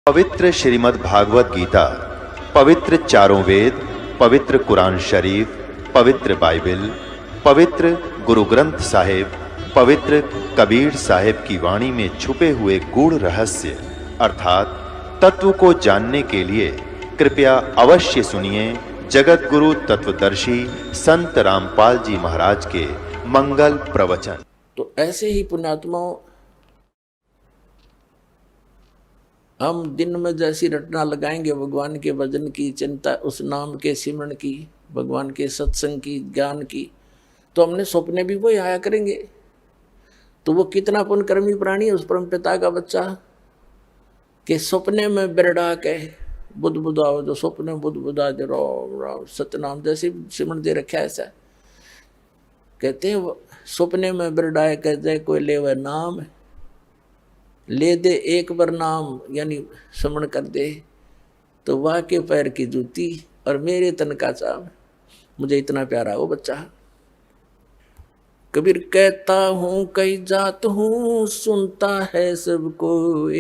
पवित्र श्रीमद् भागवत गीता, पवित्र चारों वेद, पवित्र कुरान शरीफ, पवित्र बाइबल, पवित्र गुरु ग्रंथ साहिब, पवित्र कबीर साहिब की वाणी में छुपे हुए गूढ़ रहस्य अर्थात तत्व को जानने के लिए कृपया अवश्य सुनिए जगत गुरु तत्वदर्शी संत रामपाल जी महाराज के मंगल प्रवचन। तो ऐसे ही पुण्यात्माओं, हम दिन में जैसी रटना लगाएंगे भगवान के भजन की, चिंता, उस नाम के सिमरण की, भगवान के सत्संग की, ज्ञान की, तो हमने सपने भी वही आया करेंगे। तो वो कितना पुण्यकर्मी प्राणी है उस परम पिता का बच्चा के सपने में बिरड़ा के बुद्ध बुद्धाओ, जो सपने बुद्ध बुद्धा जो राम राम सतनाम जैसे सिमरण दे रखा है। ऐसा कहते हैं सपने में बिरड़ाए कह जाए कोई ले वह नाम ले दे एक बार नाम, यानी स्मरण कर दे तो वाह के पैर की जूती और मेरे तन का चाव। मुझे इतना प्यारा वो बच्चा। कबीर कहता हूँ कई जात हूँ, सुनता है सबको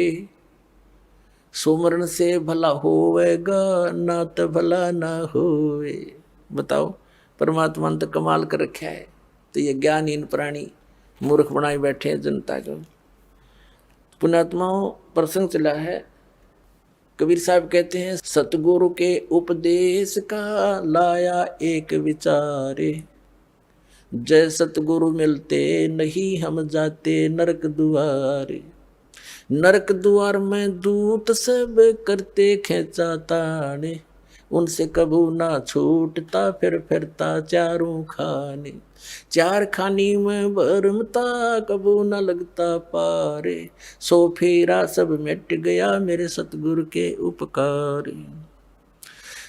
सुमरण से भला होवेगा, ना तो भला ना होवे। बताओ, परमात्मा ने तो कमाल कर रखा है, तो ये ज्ञानहीन प्राणी मूर्ख बनाए बैठे हैं जनता को। पुण्यात्माओं, प्रसंग चला है। कबीर साहब कहते हैं सतगुरु के उपदेश का लाया एक विचारे, जय सतगुरु मिलते नहीं हम जाते नरक दुआरे। नरक द्वार में दूत सब करते खेचा ताने, उनसे कबू ना छूटता फिर फिरता चारों खाने। चार खानी में भरमता कबू न लगता पारे, सो फेरा सब मिट गया मेरे सतगुरु के उपकार।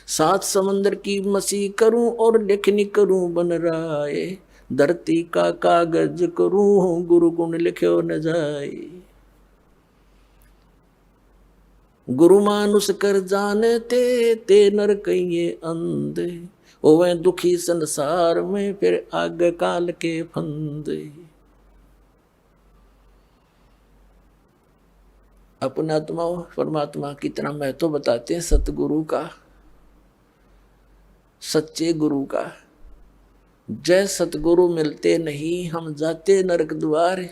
सात समंदर की मसी करूं और लेखनी करूं बन राय, धरती का कागज करूं गुरु गुण लिख्यो न जाए। गुरु मानुष कर जानते ते नर कहिए अंधे, ओवे दुखी संसार में फिर आग काल के फंदे। अपने आत्मा परमात्मा की तरह महत्व बताते हैं सतगुरु का, सच्चे गुरु का। जय सतगुरु मिलते नहीं हम जाते नरक द्वार,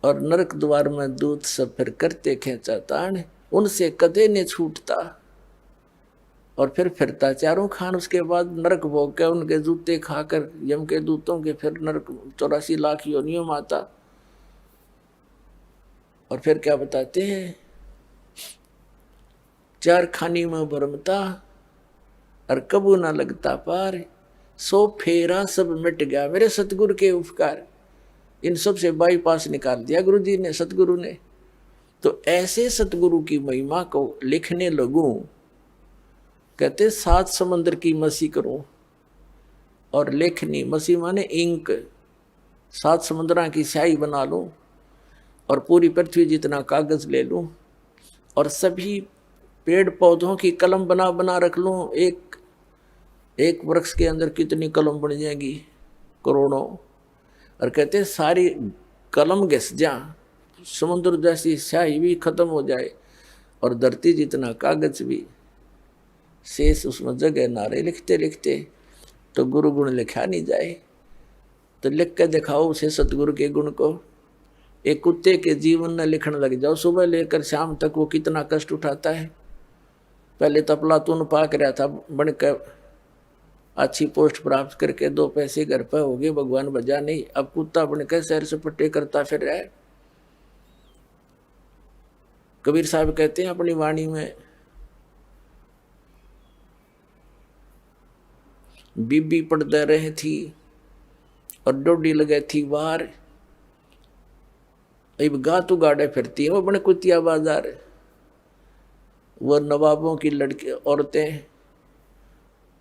और नरक द्वार में दूत सब फिर करते खेचा तान, उनसे कदे ने छूटता और फिर फिरता चारों खान। उसके बाद नरक भोग के उनके जूते खाकर यम के दूतों के फिर नरक 84 लाख योनियों में आता। और फिर क्या बताते हैं, चार खानी में भरमता और कबू ना लगता पार, सो फेरा सब मिट गया मेरे सतगुरु के उपकार। इन सब से बाईपास निकाल दिया गुरु जी ने, सतगुरु ने। तो ऐसे सतगुरु की महिमा को लिखने लगूं, कहते सात समंदर की मसी करूं और लेखनी, मसी माने इंक, सात समुद्रा की स्याही बना लूं और पूरी पृथ्वी जितना कागज ले लूं और सभी पेड़ पौधों की कलम बना बना रख लूं। एक वृक्ष के अंदर कितनी कलम बन जाएगी, करोड़ों। और कहते सारी कलम घिस जा, समुद्र जैसी स्याही भी खत्म हो जाए और धरती जितना कागज भी शेष उसमें जगह ना रहे। लिखते लिखते तो गुरु गुण लिखा नहीं जाए, तो लिख के दिखाओ उसे सतगुरु के गुण को। एक कुत्ते के जीवन में लिखने लग जाओ, सुबह लेकर शाम तक वो कितना कष्ट उठाता है। पहले तो अफलातून पाक रहा था, बनकर अच्छी पोस्ट प्राप्त करके 2 पैसे घर पर हो गए, भगवान बजा नहीं। अब कुत्ता बनकर सैर सपट्टे करता फिर रहा है। कबीर साहब कहते हैं अपनी वाणी में, बीबी पड़ते रहे थी और डोडी लगे थी वार, अब गातू गाड़े फिरती है वो बने कुतिया बाजार। वो नवाबों की लड़की औरतें,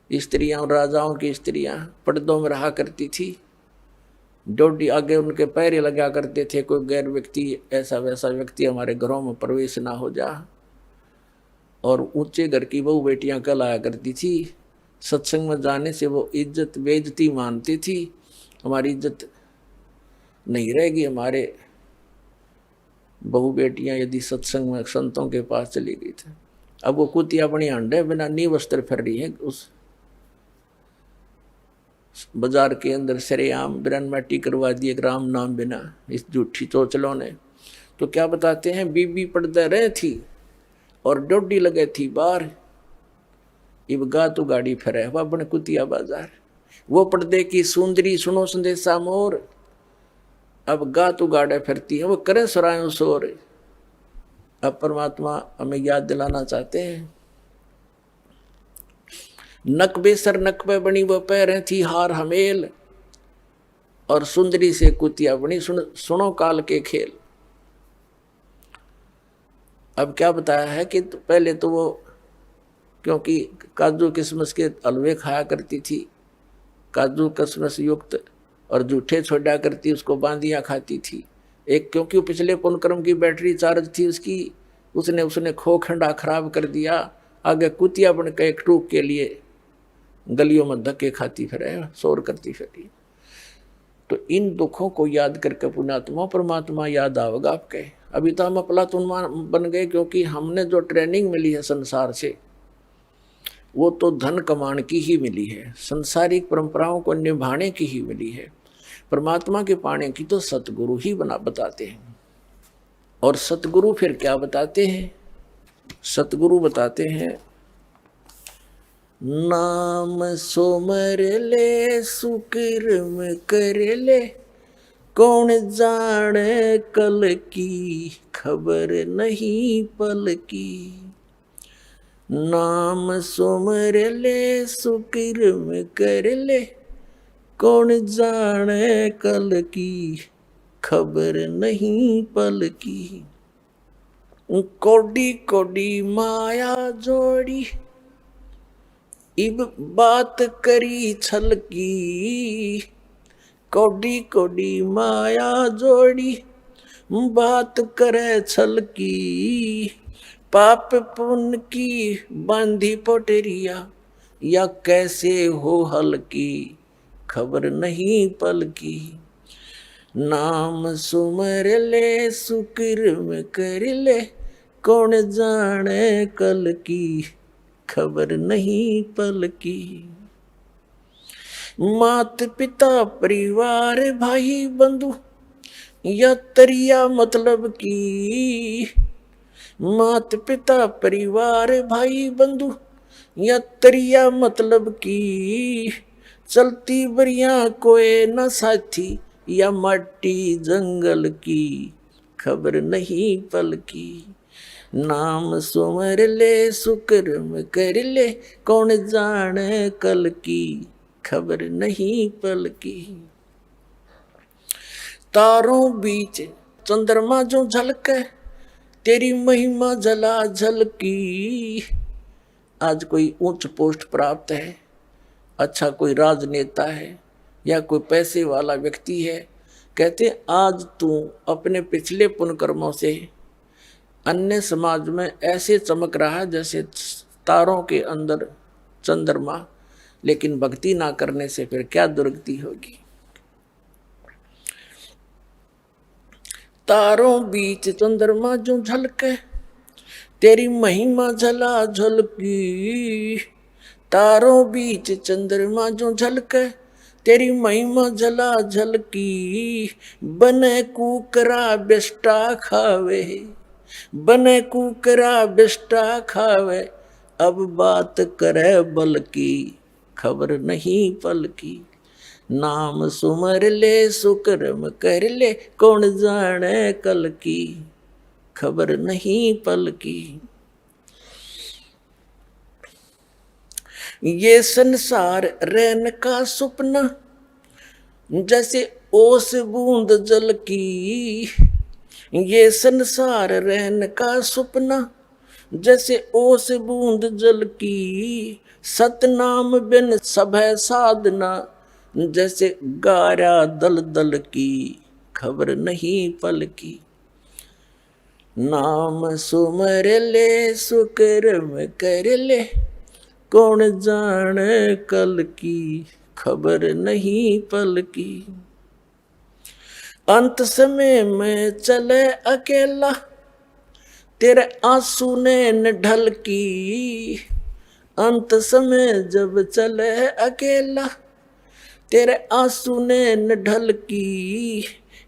स्त्रियां, राजाओं की स्त्रियां पर्दों में रहा करती थी, डोडी आगे उनके पैर लगा करते थे। कोई गैर व्यक्ति, ऐसा वैसा व्यक्ति हमारे घरों में प्रवेश ना हो जा। और ऊंचे घर की बहू बेटियां कहलाया करती थी। सत्संग में जाने से वो इज्जत बेइज्जती मानती थी, हमारी इज्जत नहीं रहेगी, हमारे बहु बेटियां यदि सत्संग में संतों के पास चली गई थी, अब वो कुतिया अपनी अंडे बिना नी वस्त्र फिर रही है उस बाजार के अंदर सरेआम बिरनमाटी करवा दिए राम नाम बिना इस झूठी चोचलों ने। तो क्या बताते हैं, बीबी पड़ते रहे थी और डोडी लगे थी बाहर, इब गा तो गाड़ी फिरे वह बन कुतिया बाजार। वो पर्दे की सुंदरी सुनो संदेशा मोर, अब गा तो गाड़े फिरती है, वो करे सुरायों शोर। अब परमात्मा हमें याद दिलाना चाहते हैं, नक बेसर नक पे बनी वो पैरें थी हार हमेल, और सुंदरी से कुतिया बनी सुनो काल के खेल। अब क्या बताया है कि पहले तो वो क्योंकि काजू किशमिश के हलवे खाया करती थी, काजू किशमिश युक्त, और जूठे छोड़ा करती, उसको बांदियाँ खाती थी। एक क्योंकि पिछले पुनक्रम की बैटरी चार्ज थी उसकी, उसने खो खंडा खराब कर दिया। आगे कुतिया बन के एक टूक के लिए गलियों में धक्के खाती फिरे, शोर करती फिरी। तो इन दुखों को याद करके पुण्यात्मा परमात्मा याद आवेगा आपके। अभी तो हम अफलातून बन गए, क्योंकि हमने जो ट्रेनिंग मिली है संसार से वो तो धन कमाने की ही मिली है, संसारिक परंपराओं को निभाने की ही मिली है। परमात्मा के पाने की तो सतगुरु ही बताते हैं। और सतगुरु फिर क्या बताते हैं, सतगुरु बताते हैं, नाम सोमर ले सुकर्म कर ले, कौन जाने कल की खबर नहीं पल की। नाम सोमर ले सुकर्म कर ले, कौन जाने कल की खबर नहीं पल की। कोडी कोडी माया जोड़ी, इब बात करी छल की। कोडी कोडी माया जोड़ी, बात करे छल की। पाप पुण्य की बांधी पोटरिया, या कैसे हो हल की खबर नहीं पल की। नाम सुमर ले सुकर्म कर ले, कौन जाने कल की खबर नहीं पल की। मात पिता परिवार भाई बंधु, या तरिया मतलब की। मात पिता परिवार भाई बंधु, या तरिया मतलब की। चलती बरिया कोई न साथी, या माटी जंगल की खबर नहीं पल की। नाम सुमर ले सुकर्म कर ले, कौन जाने कल की खबर नहीं पल की। तारों बीच चंद्रमा जो झलके, तेरी महिमा जला झलकी। आज कोई उच्च पोस्ट प्राप्त है, अच्छा कोई राजनेता है या कोई पैसे वाला व्यक्ति है, कहते आज तू अपने पिछले पुण्यकर्मों से अन्य समाज में ऐसे चमक रहा है जैसे तारों के अंदर चंद्रमा, लेकिन भक्ति ना करने से फिर क्या दुर्गति होगी। तारों बीच चंद्रमा जो झलके, तेरी महिमा झला झलकी। तारों बीच चंद्रमा जो झलके, तेरी महिमा झला झलकी। बने कुकरा बिष्टा खावे, बने कुकरा बिष्टा खावे। अब बात करे बल की खबर नहीं पल की। नाम सुमर ले सुकर्म कर ले, कौन जाने कल की खबर नहीं पल की। ये संसार रहन का सपना, जैसे ओस बूंद जल की। ये संसार रहन का सपना, जैसे ओस बूंद जल की। सतनाम बिन सब साधना, जैसे गारा दल दल की खबर नहीं पल की। नाम सुमर ले सुकर्म कर ले, कौन जाने कल की खबर नहीं पल की। अंत समय में चले अकेला, तेरे आंसू ने न ढल की। अंत समय जब चले अकेला, तेरे आंसू ने न ढल की।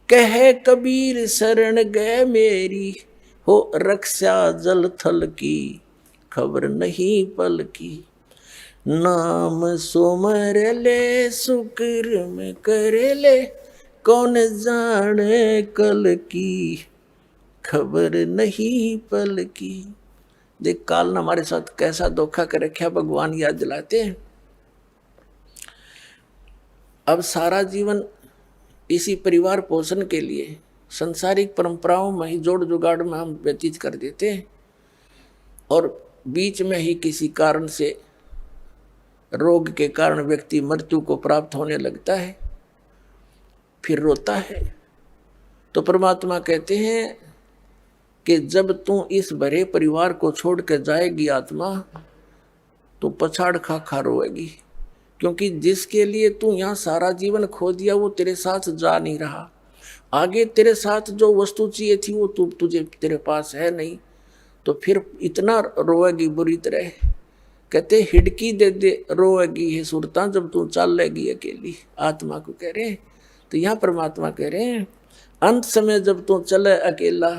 कहे कबीर शरण गए मेरी, हो रक्षा जल थल की, खबर नहीं पल की। नाम सुमर ले शुक्र में कर ले, कौन जाने कल की, खबर नहीं पल की। देख काल ने हमारे साथ कैसा धोखा कर रखा, भगवान याद दिलाते हैं। अब सारा जीवन इसी परिवार पोषण के लिए संसारिक परंपराओं में ही जोड़ जुगाड़ में हम व्यतीत कर देते हैं, और बीच में ही किसी कारण से, रोग के कारण व्यक्ति मृत्यु को प्राप्त होने लगता है, फिर रोता है। तो परमात्मा कहते हैं कि जब तू इस भरे परिवार को छोड़ कर जाएगी आत्मा, तो पछाड़ खा खा रोएगी, क्योंकि जिसके लिए तू यहाँ सारा जीवन खो दिया वो तेरे साथ जा नहीं रहा। आगे तेरे साथ जो वस्तु चाहिए थी वो तुझे तेरे पास है नहीं, तो फिर इतना रोएगी बुरी तरह। कहते हिडकी दे दे रोएगी है सुरता, जब तू चल लेगी अकेली। आत्मा को कह रहे हैं। तो यहाँ परमात्मा कह रहे हैं अंत समय जब तू चले अकेला,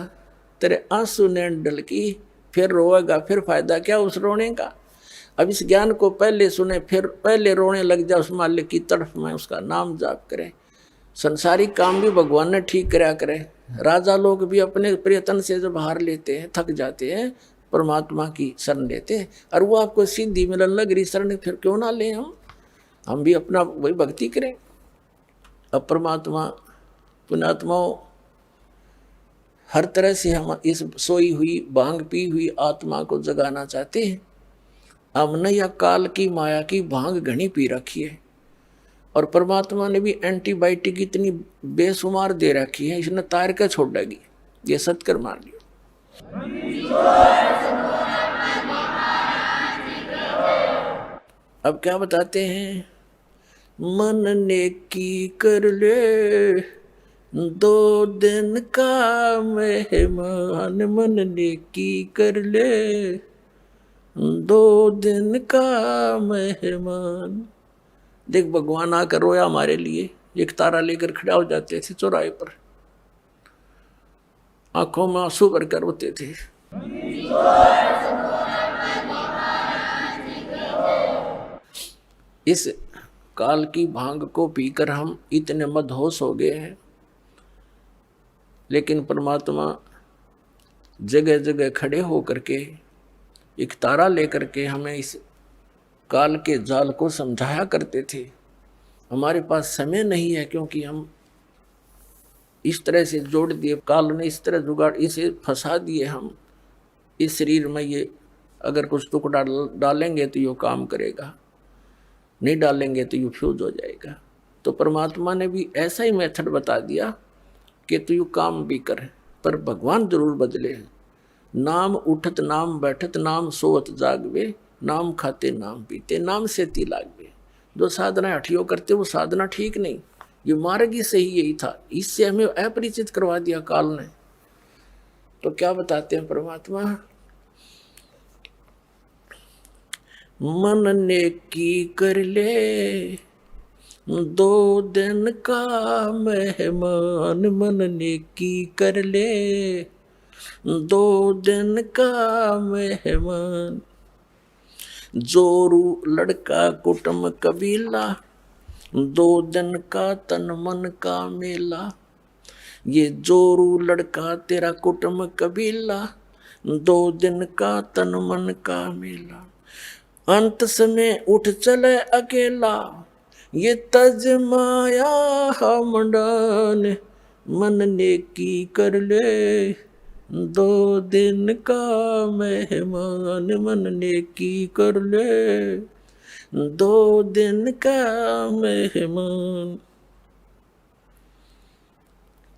तेरे आंसू ने डल की, फिर रोएगा, फिर फायदा क्या उस रोने का। अब इस ज्ञान को पहले सुने, फिर पहले रोने लग जा उस मालिक की तरफ में, उसका नाम जाप करे। संसारिक काम भी भगवान ने ठीक करा करे। राजा लोग भी अपने प्रयत्न से जब हार लेते हैं, थक जाते हैं, परमात्मा की शरण लेते हैं, और वो आपको सिद्धि मिलन लग रही शरण, फिर क्यों ना लें हम भी अपना वही भक्ति करें। अब परमात्मा पुण्यात्माओं हर तरह से हम इस सोई हुई भांग पी हुई आत्मा को जगाना चाहते हैं। हमने या काल की माया की भांग घनी पी रखी है, और परमात्मा ने भी एंटीबायोटिक इतनी बेशुमार दे रखी है, इसने तार के छोड़ देगी। ये सत्कर मान लियो। अब क्या बताते हैं, मन नेकी कर ले 2 दिन का मेहमान, मन नेकी कर ले 2 दिन का मेहमान। देख भगवान आकर रोया हमारे लिए, एक तारा लेकर खड़ा हो जाते थे चौराहे पर, आंखों में आंसू भरकर रोते थे। इस काल की भांग को पीकर हम इतने मदहोश हो गए हैं, लेकिन परमात्मा जगह जगह खड़े होकर के एक तारा लेकर के हमें इस काल के जाल को समझाया करते थे। हमारे पास समय नहीं है, क्योंकि हम इस तरह से जोड़ दिए, काल ने इस तरह जुगाड़, इसे फंसा दिए हम इस शरीर में। ये अगर कुछ टुकड़ा डालेंगे तो ये काम करेगा, नहीं डालेंगे तो ये फ्यूज हो जाएगा। तो परमात्मा ने भी ऐसा ही मेथड बता दिया कि तू यू काम भी कर, पर भगवान जरूर बदले। नाम उठत नाम बैठत नाम सोवत जागवे, नाम खाते नाम पीते नाम से ती लागवे। जो साधना हठियो करते वो साधना ठीक नहीं, ये मार्ग ही सही यही था। इससे हमें अपरिचित करवा दिया काल ने। तो क्या बताते हैं परमात्मा, मन नेकी कर ले 2 दिन का मेहमान, मन नेकी कर ले 2 दिन का मेहमान। जोरू लड़का कुटुंब कबीला, 2 दिन का तन मन का मेला। ये जोरू लड़का तेरा कुटुंब कबीला, 2 दिन का तन मन का मेला। अंत समय उठ चले अकेला, ये तज माया मंडान, मन नेकी कर ले 2 दिन का मेहमान, मन नेकी कर ले 2 दिन का मेहमान।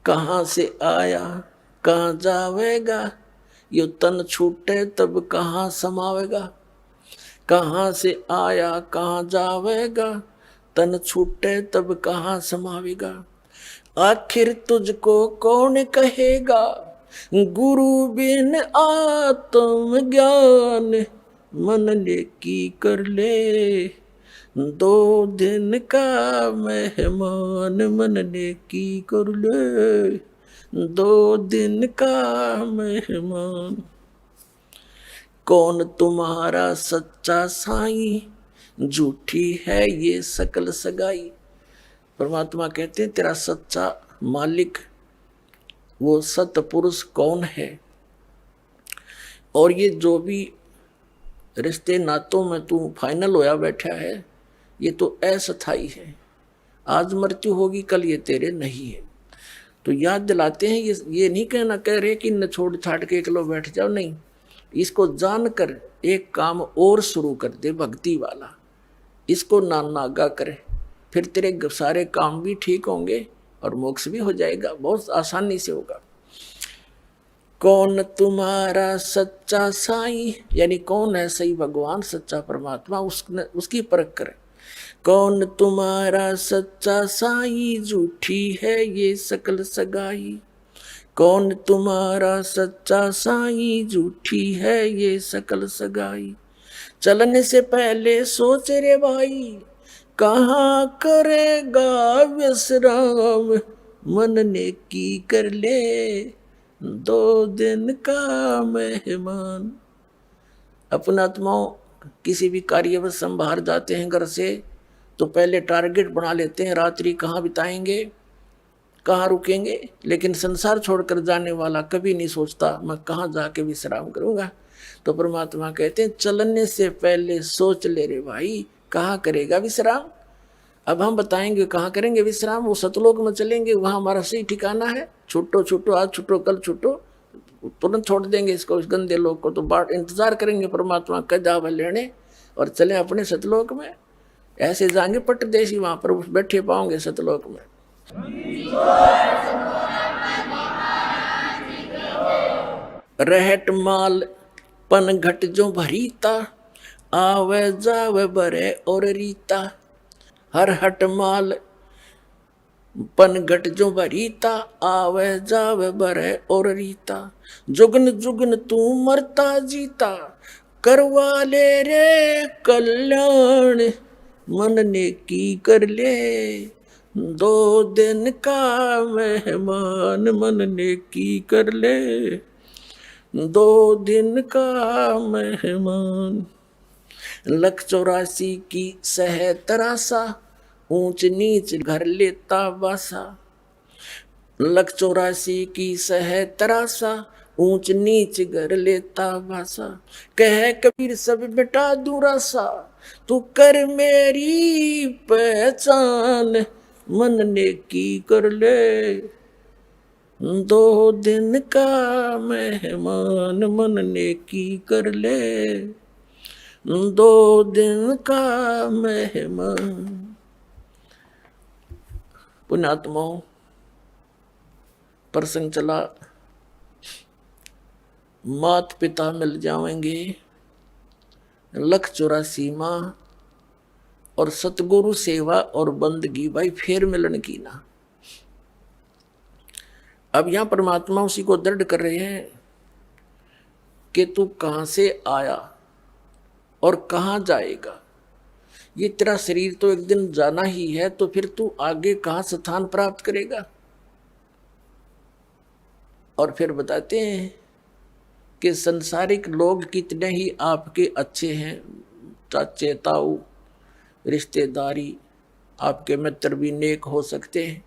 कहाँ से आया कहाँ जावेगा, यो तन छूटे तब कहाँ समावेगा। कहाँ से आया कहाँ जावेगा, तन छूटे तब कहाँ समावेगा। आखिर तुझको कौन कहेगा, गुरु बिन आत्म ज्ञान, मन ने की कर ले, 2 दिन का मेहमान, मन ने की कर ले, 2 दिन का मेहमान। कौन तुम्हारा सच्चा साईं, झूठी है ये सकल सगाई। परमात्मा कहते हैं तेरा सच्चा मालिक वो सतपुरुष कौन है, और ये जो भी रिश्ते नातों में तू फाइनल होया बैठा है ये तो अस्थाई है, आज मृत्यु होगी कल ये तेरे नहीं है। तो याद दिलाते हैं ये नहीं कहना कह रहे कि न छोड़ छाड़ के एकलो बैठ जाओ, नहीं, इसको जानकर एक काम और शुरू कर दे भक्ति वाला, इसको नागा करे, फिर तेरे सारे काम भी ठीक होंगे और मोक्ष भी हो जाएगा, बहुत आसानी से होगा। कौन तुम्हारा सच्चा साईं, यानी कौन है सही भगवान सच्चा परमात्मा, उसकी परख करे। कौन तुम्हारा सच्चा साईं, झूठी है ये सकल सगाई। कौन तुम्हारा सच्चा साईं, झूठी है ये सकल सगाई। चलने से पहले सोच रे भाई, कहाँ करेगा विश्राम, मन ने की कर ले, 2 दिन का मेहमान। अपना आत्माओं किसी भी कार्य में संभार जाते हैं घर से तो पहले टारगेट बना लेते हैं, रात्रि कहाँ बिताएंगे, कहाँ रुकेंगे, लेकिन संसार छोड़कर जाने वाला कभी नहीं सोचता मैं कहाँ जाके विश्राम करूँगा। तो परमात्मा कहते हैं चलने से पहले सोच ले रे भाई, कहाँ करेगा विश्राम। अब हम बताएंगे कहाँ करेंगे विश्राम, वो सतलोक में चलेंगे, वहाँ हमारा सही ठिकाना है। छुट्टो छुट्टो, आज छुट्टो कल छुट्टो, तुरंत छोड़ देंगे इसको, इस गंदे लोक को। तो बाट इंतजार करेंगे परमात्मा का जाव लेने और चले अपने सतलोक में। ऐसे जाएंगे पट्टदेशी, वहाँ पर बैठे पाओगे सतलोक में। रहट माल पन घट जो भरीता, आवे जावे बरे और रीता। हर हट माल पन घट जो भरीता, आवे जावे बरे और रीता। जुगन जुगन तू मरता जीता, करवा ले रे कल्याण, मन ने की कर ले, 2 दिन का मेहमान, मन ने की कर ले, 2 दिन का मेहमान। 184 की सह तरासा, ऊंच नीच घर लेता बासा। 184 की सह तरासा, ऊंच नीच घर लेता बासा। कह कबीर सब मिटा दूं रासा, तू कर मेरी पहचान, मन ने की कर ले, 2 दिन का मेहमान, मन ने की कर ले, 2 दिन का मेहमान। पुण्यात्माओं प्रसंग चला, मात पिता मिल जाएंगे, 184 माँ और सतगुरु सेवा और बंदगी, भाई फिर मिलन की ना। अब यहां परमात्मा उसी को दृढ़ कर रहे हैं कि तू कहां से आया और कहां जाएगा। ये तेरा शरीर तो एक दिन जाना ही है, तो फिर तू आगे कहां स्थान प्राप्त करेगा। और फिर बताते हैं कि संसारिक लोग कितने ही आपके अच्छे हैं, चाचे ताऊ रिश्तेदारी आपके मित्र भी नेक हो सकते हैं,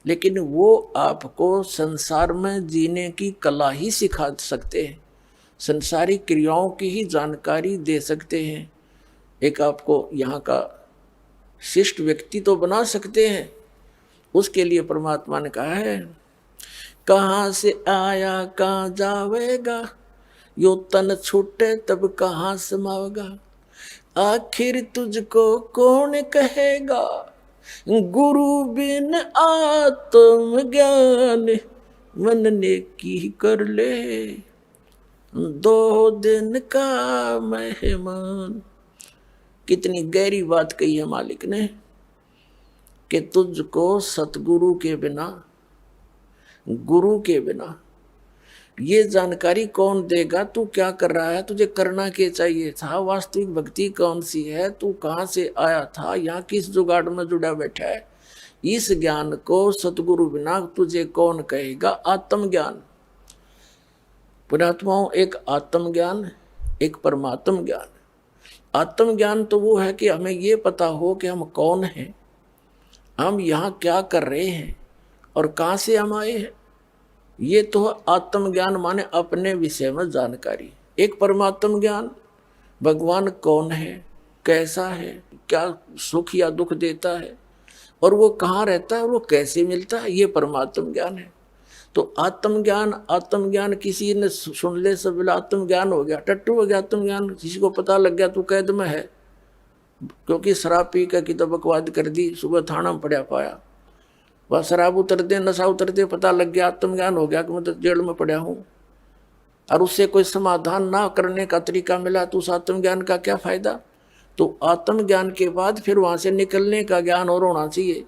लेकिन वो आपको संसार में जीने की कला ही सिखा सकते हैं, संसारी क्रियाओं की ही जानकारी दे सकते हैं, एक आपको यहाँ का शिष्ट व्यक्ति तो बना सकते हैं। उसके लिए परमात्मा ने कहा है, कहाँ से आया कहाँ जावेगा, यो तन छूटे तब कहाँ समावेगा। आखिर तुझको कौन कहेगा, गुरु बिन आत्म ज्ञान, मन ने की कर ले, 2 दिन का मेहमान। कितनी गहरी बात कही है मालिक ने कि तुझको सतगुरु के बिना, गुरु के बिना ये जानकारी कौन देगा, तू क्या कर रहा है, तुझे करना क्या चाहिए था, वास्तविक भक्ति कौन सी है, तू कहाँ से आया था, यहाँ किस जुगाड़ में जुड़ा बैठा है, इस ज्ञान को सतगुरु बिना तुझे कौन कहेगा। आत्मज्ञान, पुण्यात्माओं, एक आत्मज्ञान, एक परमात्म ज्ञान। आत्मज्ञान तो वो है कि हमें ये पता हो कि हम कौन हैं, हम यहाँ क्या कर रहे हैं और कहाँ से हम आए हैं। ये तो आत्मज्ञान माने अपने विषय में जानकारी। एक परमात्म ज्ञान, भगवान कौन है, कैसा है, क्या सुख या दुख देता है और वो कहाँ रहता है और वो कैसे मिलता है, ये परमात्म ज्ञान है। तो आत्मज्ञान किसी ने सुन ले सब बोला आत्मज्ञान हो गया, टट्टू हो गया आत्मज्ञान। किसी को पता लग गया तो कैद में है, क्योंकि शराब पी कर की तो बकवाद कर दी, सुबह थाना में पड़ा पाया, वह शराब उतर दे, नशा उतर दे, पता लग गया आत्मज्ञान हो गया कि मैं तो जेल में पड़ा हूँ, और उससे कोई समाधान ना करने का तरीका मिला तो उस आत्मज्ञान का क्या फायदा। तो आत्मज्ञान के बाद फिर वहां से निकलने का ज्ञान और होना चाहिए,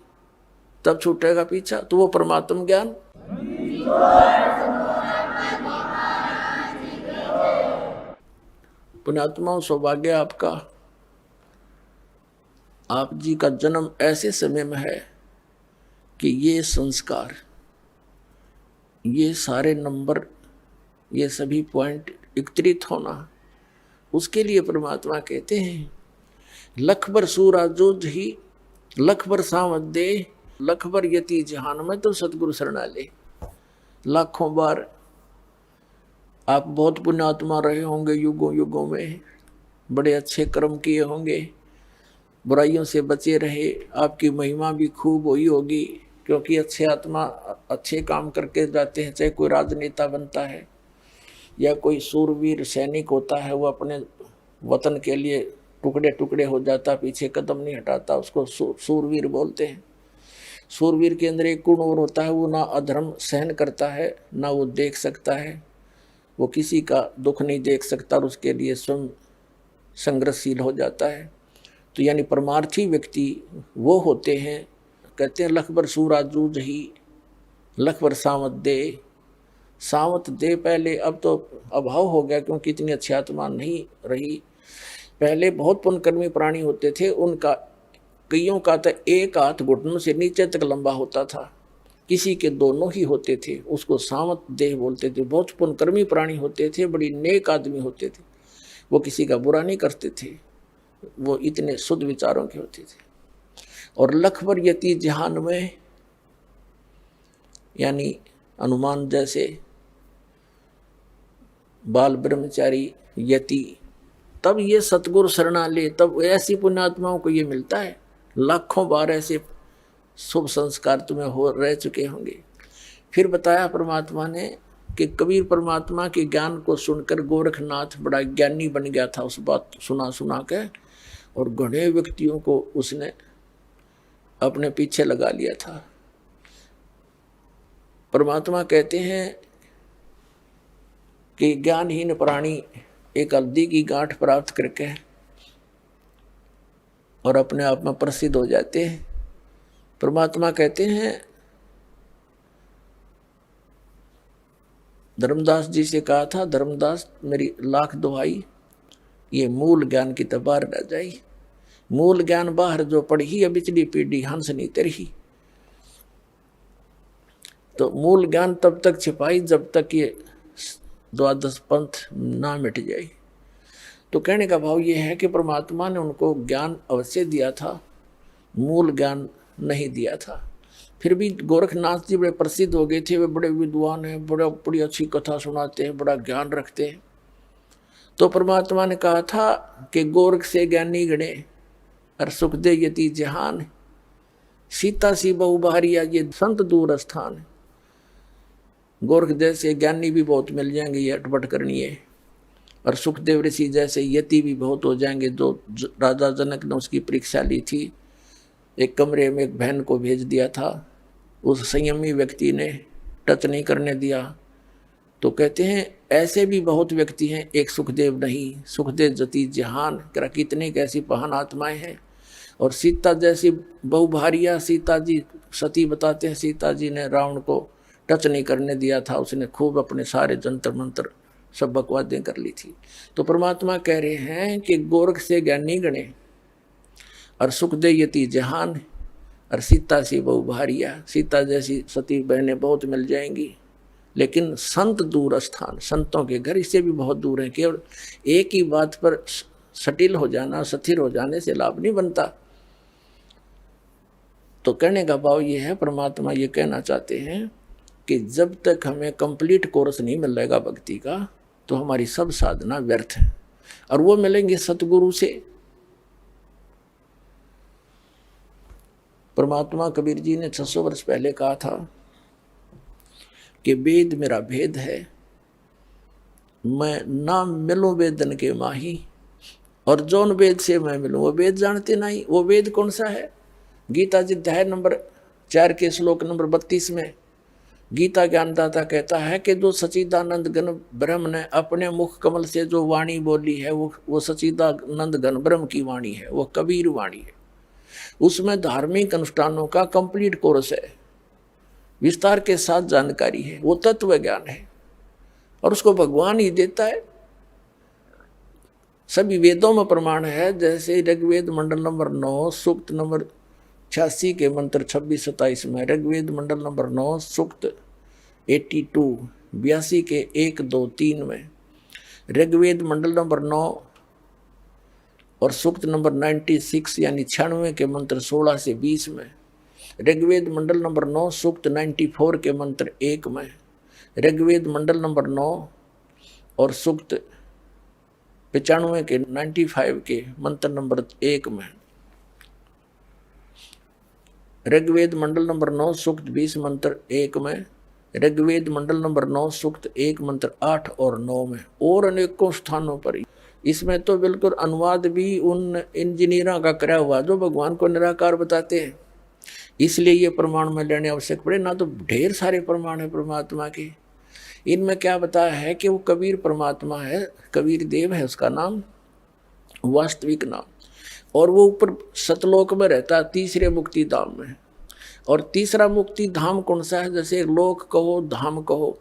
तब छूटेगा पीछा, तो वो परमात्म ज्ञान। पुण्यात्माओं, सौभाग्य आपका, आप जी का जन्म ऐसे समय में है कि ये संस्कार, ये सारे नंबर, ये सभी पॉइंट एकत्रित होना, उसके लिए परमात्मा कहते हैं लख बर सूरा जोज ही लख बर सावत दे, लख बर यति जहान में तो सतगुरु शरणा ले। लाखों बार आप बहुत पुण्यात्मा रहे होंगे, युगों युगों में बड़े अच्छे कर्म किए होंगे, बुराइयों से बचे रहे, आपकी महिमा भी खूब हुई होगी, क्योंकि अच्छे आत्मा अच्छे काम करके जाते हैं। चाहे कोई राजनेता बनता है या कोई सूरवीर सैनिक होता है, वो अपने वतन के लिए टुकड़े टुकड़े हो जाता, पीछे कदम नहीं हटाता, उसको सूरवीर बोलते हैं। सूरवीर के अंदर एक गुण और होता है, वो ना अधर्म सहन करता है, ना वो देख सकता है, वो किसी का दुख नहीं देख सकता और उसके लिए स्वयं संघर्षशील हो जाता है। तो यानी परमार्थी व्यक्ति वो होते हैं, कहते हैं लख बर सूरा जूझ ही लख बर सावत दे। सावत दे पहले, अब तो अभाव हो गया क्योंकि इतनी अच्छी आत्मा नहीं रही। पहले बहुत पुण्यकर्मी प्राणी होते थे, उनका कईयों का तो एक हाथ घुटनों से नीचे तक लंबा होता था, किसी के दोनों ही होते थे, उसको सावत देह बोलते थे। बहुत पुण्यकर्मी प्राणी होते थे, बड़ी नेक आदमी होते थे, वो किसी का बुरा नहीं करते थे, वो इतने शुद्ध विचारों के होते थे। और लखबर यति जहान में, यानी हनुमान जैसे बाल ब्रह्मचारी यति, तब ये सतगुरु शरणा ले, तब ऐसी पुण्यात्माओं को ये मिलता है। लाखों बार ऐसे शुभ संस्कार तुम्हें हो रह चुके होंगे। फिर बताया परमात्मा ने कि कबीर परमात्मा के ज्ञान को सुनकर गोरखनाथ बड़ा ज्ञानी बन गया था, उस बात सुना सुना के, और घने व्यक्तियों को उसने अपने पीछे लगा लिया था। परमात्मा कहते हैं कि ज्ञानहीन प्राणी एक हल्दी की गांठ प्राप्त करके और अपने आप में प्रसिद्ध हो जाते हैं। परमात्मा कहते हैं, धर्मदास जी से कहा था, धर्मदास मेरी लाख दुहाई, ये मूल ज्ञान की तो बाहर रह जाई। मूल ज्ञान बाहर जो पढ़ी है बिचली पीढ़ी हंस नहीं तरही। तो मूल ज्ञान तब तक छिपाई जब तक ये द्वादश पंथ ना मिट जाए। तो कहने का भाव ये है कि परमात्मा ने उनको ज्ञान अवश्य दिया था, मूल ज्ञान नहीं दिया था। फिर भी गोरखनाथ जी बड़े प्रसिद्ध हो गए थे, वे बड़े विद्वान हैं, बड़ी अच्छी कथा सुनाते हैं, बड़ा ज्ञान रखते हैं। तो परमात्मा ने कहा था कि गोरख से ज्ञानी गणे और सुख दे यति जहान, सीता सी बहु बहारिया ये संत दूर स्थान। गोरख जैसे ज्ञानी भी बहुत मिल जाएंगे, ये अटपट करनी है, और सुखदेव ऋषि जैसे यति भी बहुत हो जाएंगे। जो राजा जनक ने उसकी परीक्षा ली थी, एक कमरे में एक बहन को भेज दिया था, उस संयमी व्यक्ति ने टच नहीं करने दिया। तो कहते हैं ऐसे भी बहुत व्यक्ति हैं, एक सुखदेव नहीं, सुखदेव जति जहान, करा कितने कैसी महान आत्माएं हैं। और सीता जैसी बहुभारिया सीता जी, सती बताते हैं सीता जी ने रावण को टच नहीं करने दिया था, उसने खूब अपने सारे जंतर मंत्र सब बकवादें कर ली थी। तो परमात्मा कह रहे हैं कि गोरख से ज्ञानी गणे और सुख दे यति जहान, और सीता सी बहुभारिया, सीता जैसी सती बहनें बहुत मिल जाएंगी, लेकिन संत दूर स्थान, संतों के घर इससे भी बहुत दूर है। केवल एक ही बात पर सटिल हो जाना, स्थिर हो जाने से लाभ नहीं बनता। तो कहने का भाव ये है, परमात्मा ये कहना चाहते हैं कि जब तक हमें कंप्लीट कोर्स नहीं मिलेगा भक्ति का, तो हमारी सब साधना व्यर्थ है, और वो मिलेंगे सतगुरु से। परमात्मा कबीर जी ने 600 वर्ष पहले कहा था कि वेद मेरा भेद है, मैं ना मिलूं वेदन के माही, और जौन वेद से मैं मिलूं वो वेद जानते नहीं। वो वेद कौन सा है? गीता जी अध्याय नंबर 4 के श्लोक नंबर 32 में गीता ज्ञानदाता कहता है कि जो सच्चिदानंद घन ब्रह्म ने अपने मुख कमल से जो वाणी बोली है, वो सच्चिदानंद घन ब्रह्म की वाणी है, वो कबीर वाणी है। उसमें धार्मिक अनुष्ठानों का कंप्लीट कोर्स है, विस्तार के साथ जानकारी है, वो तत्व ज्ञान है, और उसको भगवान ही देता है। सभी वेदों में प्रमाण है, जैसे ऋग्वेद मंडल नंबर 9 सूक्त नंबर 86 के मंत्र 26-27 में, ऋग्वेद मंडल नंबर 9 सूक्त 82 के 1, 2, 3 में, ऋग्वेद मंडल नंबर 9 और सूक्त नंबर 96 यानी 96 के मंत्र 16 से 20 में, ऋग्वेद मंडल नंबर 9 सूक्त 94 के मंत्र 1 में, ऋग्वेद मंडल नंबर 9 और सूक्त 95 के 95 के मंत्र नंबर 1 में, ऋग्वेद मंडल नंबर 9 सूक्त 20 मंत्र 1 में, ऋग्वेद मंडल नंबर 9 सूक्त 1 मंत्र 8 और 9 में, और अनेकों स्थानों पर। इसमें तो बिल्कुल अनुवाद भी उन इंजीनियरों का करा हुआ जो भगवान को निराकार बताते हैं, इसलिए ये प्रमाण में लेने आवश्यक पड़े। ना तो ढेर सारे प्रमाण है परमात्मा के, इनमें क्या बताया है कि वो कबीर परमात्मा है, कबीर देव है उसका नाम, वास्तविक नाम, और वो ऊपर सतलोक में रहता है, तीसरे मुक्ति धाम में। और तीसरा मुक्ति धाम कौन सा है? जैसे लोक कहो, धाम कहो,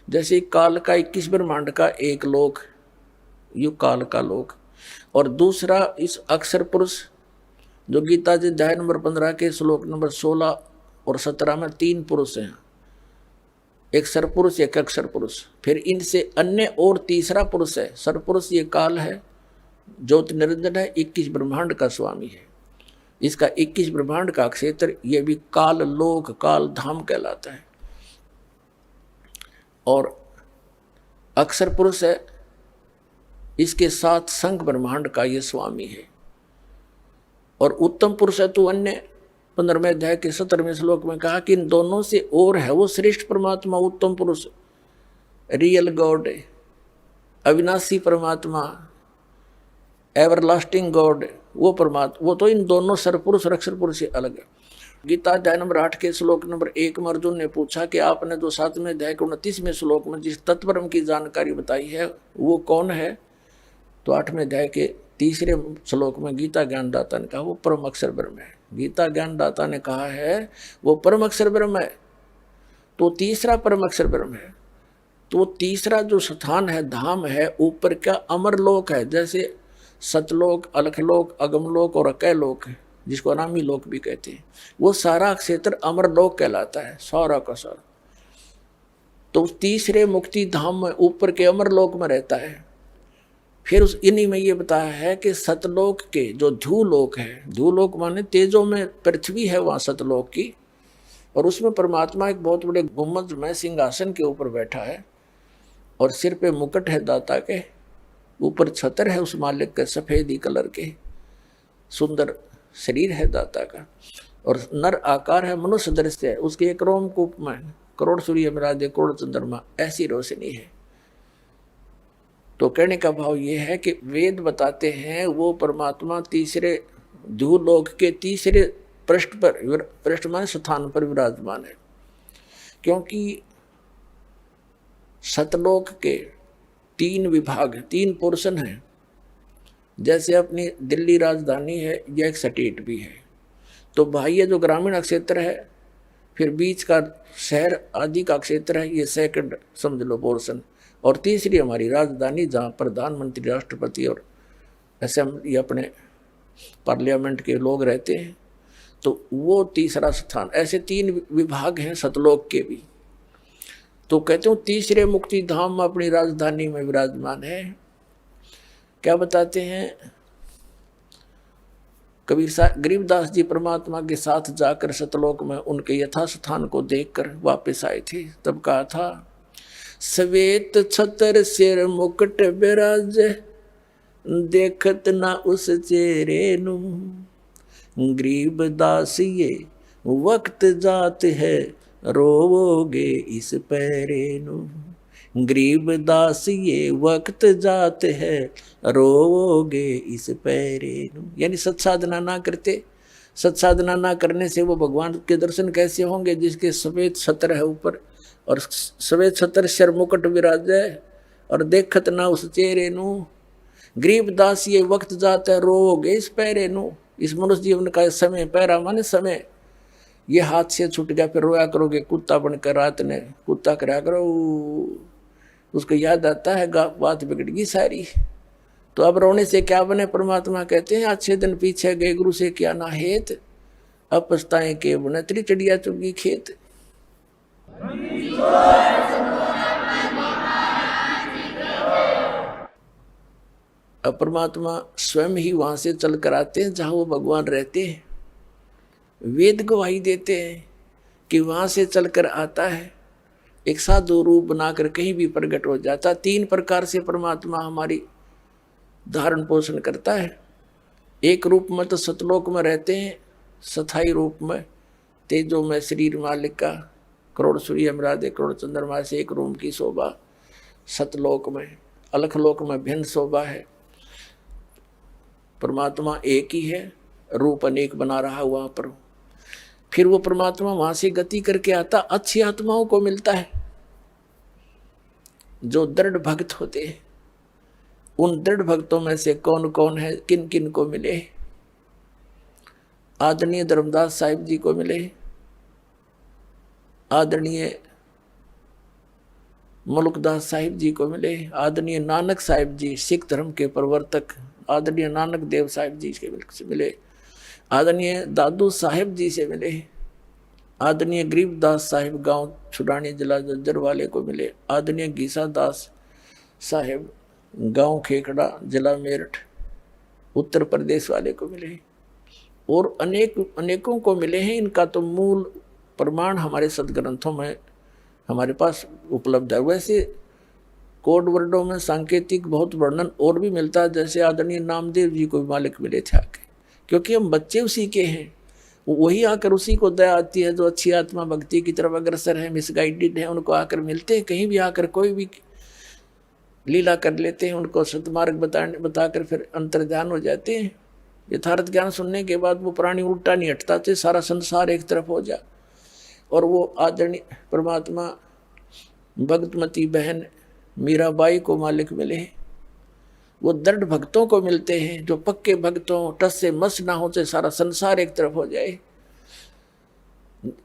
जैसे काल का 21 ब्रह्मांड का एक लोक, यु काल का लोक, और दूसरा इस अक्षर पुरुष, जो गीता जी अध्याय नंबर 15 के श्लोक नंबर 16 और 17 में 3 पुरुष हैं, एक सरपुरुष एक अक्षर पुरुष, फिर इनसे अन्य और तीसरा पुरुष है सरपुरुष, ये काल है, ज्योति निरंजन है, 21 ब्रह्मांड का स्वामी है। इसका 21 ब्रह्मांड का क्षेत्र ये भी काल लोक, काल धाम कहलाता है। और अक्षर पुरुष है, इसके साथ संघ ब्रह्मांड का ये स्वामी है। और उत्तम पुरुष है तो अन्य 15वें अध्याय के 17वें श्लोक में कहा कि इन दोनों से और है वो श्रेष्ठ परमात्मा, उत्तम पुरुष, रियल गॉड, अविनाशी परमात्मा, एवरलास्टिंग गॉड, वो परमात्मा, वो तो इन दोनों सरपुरुष और अक्षर पुरुष से अलग है। गीता अध्याय नंबर 8 के श्लोक नंबर 1 में अर्जुन ने पूछा कि आपने जो 7वें अध्याय के 29वें श्लोक में जिस तत्परम की जानकारी बताई है वो कौन है? तो 8वें अध्याय के 3रे श्लोक में गीता ज्ञानदाता ने कहा वो परम अक्षर ब्रह्म है। गीता ज्ञानदाता ने कहा है वो परम अक्षर ब्रह्म है, तो तीसरा परम अक्षर ब्रह्म है। तो तीसरा जो स्थान है, धाम है, ऊपर का अमर लोक है, जैसे सतलोक, अलखलोक, अगमलोक और अकैलोक है, जिसको अनामी लोक भी कहते हैं। वो सारा क्षेत्र अमर लोक कहलाता है, सारा का सारा। तो तीसरे मुक्ति धाम में ऊपर के अमर लोक में रहता है। फिर उस इन्हीं में ये बताया है कि सतलोक के जो ध्यूलोक है, ध्यूलोक माने तेजों में पृथ्वी है वहाँ सतलोक की, और उसमें परमात्मा एक बहुत बड़े गुम्बद में सिंहासन के ऊपर बैठा है, और सिर पे मुकुट है दाता के, ऊपर छतर है उस मालिक के सफेदी कलर के, सुंदर शरीर है दाता का, और नर आकार है, मनुष्य दृश्य है, उसके एक रोमकूप में करोड़ सूर्य मिराजे करोड़ चंद्रमा, ऐसी रोशनी है। तो कहने का भाव ये है कि वेद बताते हैं वो परमात्मा तीसरे ध्यूलोक के तीसरे पृष्ठ पर, पृष्ठ माने स्थान पर विराजमान है, क्योंकि सतलोक के 3 विभाग, 3 पोर्शन हैं। जैसे अपनी दिल्ली राजधानी है, यह एक स्टेट भी है। तो बाह्य जो ग्रामीण क्षेत्र है, फिर बीच का शहर आदि का क्षेत्र है, ये सेकंड समझ लो पोर्शन, और तीसरी हमारी राजधानी जहाँ प्रधानमंत्री, राष्ट्रपति और असेंबली अपने पार्लियामेंट के लोग रहते हैं, तो वो तीसरा स्थान। ऐसे 3 विभाग हैं सतलोक के भी। तो कहते हूँ तीसरे मुक्ति धाम अपनी राजधानी में विराजमान है। क्या बताते हैं कबीर गरीबदास जी परमात्मा के साथ जाकर सतलोक में उनके यथास्थान को देखकर वापस आए थे। तब कहा था, श्वेत छतर सिर मुकुट बिराज, देखत ना उस चेहरे नु, गरीबदास ये वक्त जात है, रोवोगे इस पैरे नु। गरीबदास ये वक्त जात है, रोवोगे इस पैरे नु। यानी सत्साधना ना करते, सत्साधना ना करने से वो भगवान के दर्शन कैसे होंगे जिसके सफेद छत्र है ऊपर, और सफेद छत्र सिर मुकुट विराज है, और देखत ना उस चेहरे नु। गरीबदास ये वक्त जाता है, रोवोगे इस पैरे नु। इस मनुष्य जीवन का समय, पैरा माने समय, ये हाथ से छूट गया, फिर रोया करोगे कुत्ता बनकर, रात ने कुत्ता करा करो, उसको याद आता है बात बिगड़ गई सारी। तो अब रोने से क्या बने? परमात्मा कहते हैं, अच्छे दिन पीछे गए गुरु से क्या ना हेत, अब पछताएं के बुने, त्री चिड़िया चुगी खेत। अब परमात्मा स्वयं ही वहां से चल कर आते हैं जहां वो भगवान रहते हैं। वेद गवाही देते हैं कि वहां से चलकर आता है, एक साधु रूप बनाकर कहीं भी प्रकट हो जाता। 3 प्रकार से परमात्मा हमारी धारण पोषण करता है। एक रूप में तो सतलोक में रहते हैं, स्थायी रूप में तेजो में शरीर मालिक का, करोड़ सूर्य मरादे करोड़ चंद्रमा से एक रूम की शोभा। सतलोक में, अलखलोक में भिन्न शोभा है। परमात्मा एक ही है, रूप अनेक बना रहा वहां पर। फिर वो परमात्मा वहां से गति करके आता, अच्छी आत्माओं को मिलता है जो दृढ़ भक्त होते हैं। उन दृढ़ भक्तों में से कौन कौन है, किन किन को मिले? आदरणीय धर्मदास साहिब जी को मिले, आदरणीय मुल्कदास साहिब जी को मिले, आदरणीय नानक साहिब जी सिख धर्म के प्रवर्तक, आदरणीय नानक देव साहिब जी से मिले, आदरणीय दादू साहिब जी से मिले, आदरणीय गरीबदास साहिब गांव छुड़ानी जिला जज्जर वाले को मिले, आदरणीय गीसा दास साहिब गांव खेखड़ा जिला मेरठ उत्तर प्रदेश वाले को मिले, और अनेकों को मिले हैं। इनका तो मूल प्रमाण हमारे सदग्रंथों में हमारे पास उपलब्ध है। वैसे कोड वर्डों में सांकेतिक बहुत वर्णन और भी मिलता है, जैसे आदरणीय नामदेव जी को भी मालिक मिले थे आके, क्योंकि हम बच्चे उसी के हैं। वही आकर उसी को दया आती है जो अच्छी आत्मा भक्ति की तरफ अग्रसर है, मिसगाइडेड है, उनको आकर मिलते हैं। कहीं भी आकर कोई भी लीला कर लेते हैं, उनको सतमार्ग बताकर फिर अंतर्ध्यान हो जाते हैं। यथार्थ ज्ञान सुनने के बाद वो प्राणी उल्टा नहीं हटता थे, सारा संसार एक तरफ हो जा। और वो आदरणीय परमात्मा भगतमती बहन मीराबाई को मालिक मिले। वो दृढ़ भक्तों को मिलते हैं जो पक्के भक्तों, टस से मस ना हो, सारा संसार एक तरफ हो जाए।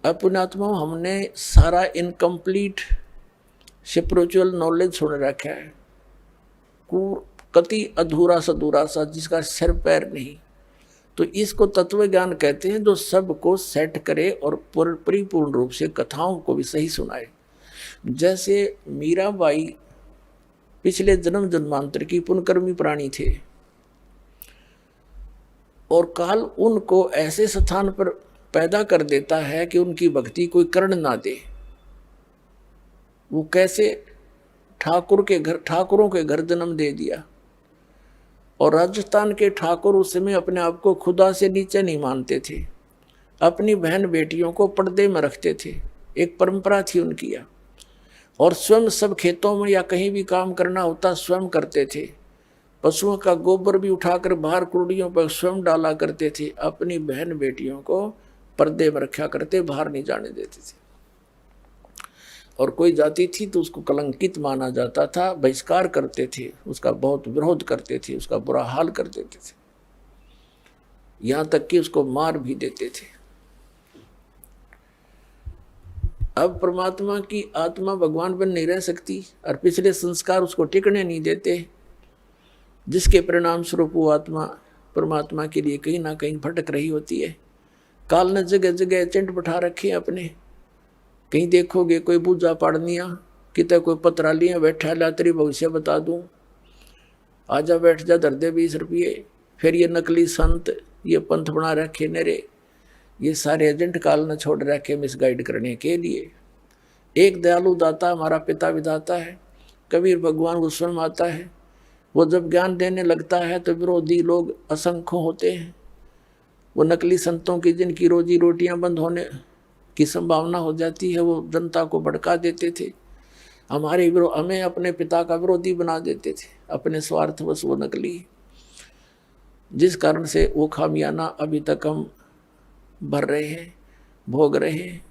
अपनात्मा हमने सारा इनकम्प्लीट स्पिरिचुअल नॉलेज सुन रखा है, कति अधूरा सधूरा सा जिसका सिर पैर नहीं। तो इसको तत्व ज्ञान कहते हैं, जो सबको सेट करे और परिपूर्ण रूप से कथाओं को भी सही सुनाए। जैसे मीराबाई पिछले जन्म जन्मांतर की पुनकर्मी प्राणी थे, और काल उनको ऐसे स्थान पर पैदा कर देता है कि उनकी भक्ति कोई कर्ण ना दे। वो कैसे ठाकुरों के घर जन्म दे दिया, और राजस्थान के ठाकुर उस समय अपने आप को खुदा से नीचे नहीं मानते थे, अपनी बहन बेटियों को पर्दे में रखते थे, एक परंपरा थी उनकी। और स्वयं सब खेतों में या कहीं भी काम करना होता स्वयं करते थे। पशुओं का गोबर भी उठाकर बाहर कुड़ियों पर स्वयं डाला करते थे। अपनी बहन बेटियों को पर्दे में रखा करते, बाहर नहीं जाने देते थे। और कोई जाति थी तो उसको कलंकित माना जाता था, बहिष्कार करते थे, उसका बहुत विरोध करते थे, उसका बुरा हाल कर देते थे, यहां तक कि उसको मार भी देते थे। अब परमात्मा की आत्मा भगवान बन नहीं रह सकती और पिछले संस्कार उसको टिकने नहीं देते, जिसके परिणाम स्वरूप वो आत्मा परमात्मा के लिए कहीं ना कहीं भटक रही होती है। काल ने जगह जगह एजेंट बैठा रखे अपने, कहीं देखोगे कोई पूजा पाड़निया, कितने कोई पत्रालियाँ बैठा ला तेरी भविष्य बता दूं, आजा बैठ जा धर दे 20 रुपये। फिर ये नकली संत, ये पंथ बना रखे नेरे, ये सारे एजेंट काल ने छोड़ रखे मिसगाइड करने के लिए। एक दयालु दाता हमारा पिता विधाता है, कबीर भगवान गोस्वामी आता है, वो जब ज्ञान देने लगता है तो विरोधी लोग असंख्य होते हैं। वो नकली संतों की जिनकी रोजी रोटियां बंद होने की संभावना हो जाती है, वो जनता को भड़का देते थे, हमें अपने पिता का विरोधी बना देते थे, अपने स्वार्थवश वो नकली, जिस कारण से वो खामियाना अभी तक हम भर रहे हैं, भोग रहे हैं।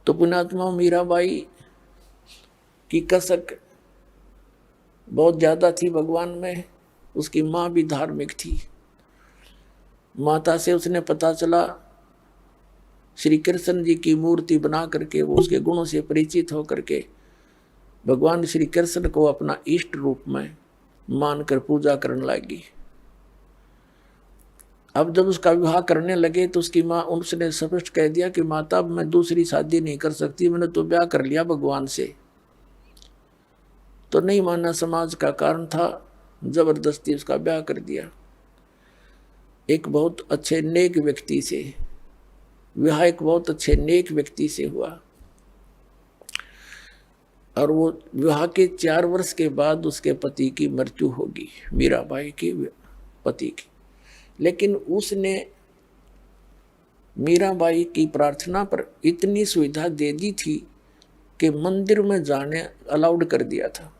तो पुण्यात्मा मीराबाई की कसक बहुत ज़्यादा थी भगवान में। उसकी माँ भी धार्मिक थी। माता से उसने पता चला, श्री कृष्ण जी की मूर्ति बना करके वो उसके गुणों से परिचित होकर के भगवान श्री कृष्ण को अपना इष्ट रूप में मानकर पूजा करने लगी। अब जब उसका विवाह करने लगे तो उसकी माँ, उसने स्पष्ट कह दिया कि माता अब मैं दूसरी शादी नहीं कर सकती, मैंने तो ब्याह कर लिया भगवान से। तो नहीं माना, समाज का कारण था, जबरदस्ती उसका ब्याह कर दिया। एक बहुत अच्छे नेक व्यक्ति से विवाह, एक बहुत अच्छे नेक व्यक्ति से हुआ, और वो विवाह के 4 वर्ष के बाद उसके पति की मृत्यु होगी, मीराबाई के पति की। लेकिन उसने मीराबाई की प्रार्थना पर इतनी सुविधा दे दी थी कि मंदिर में जाने अलाउड कर दिया था।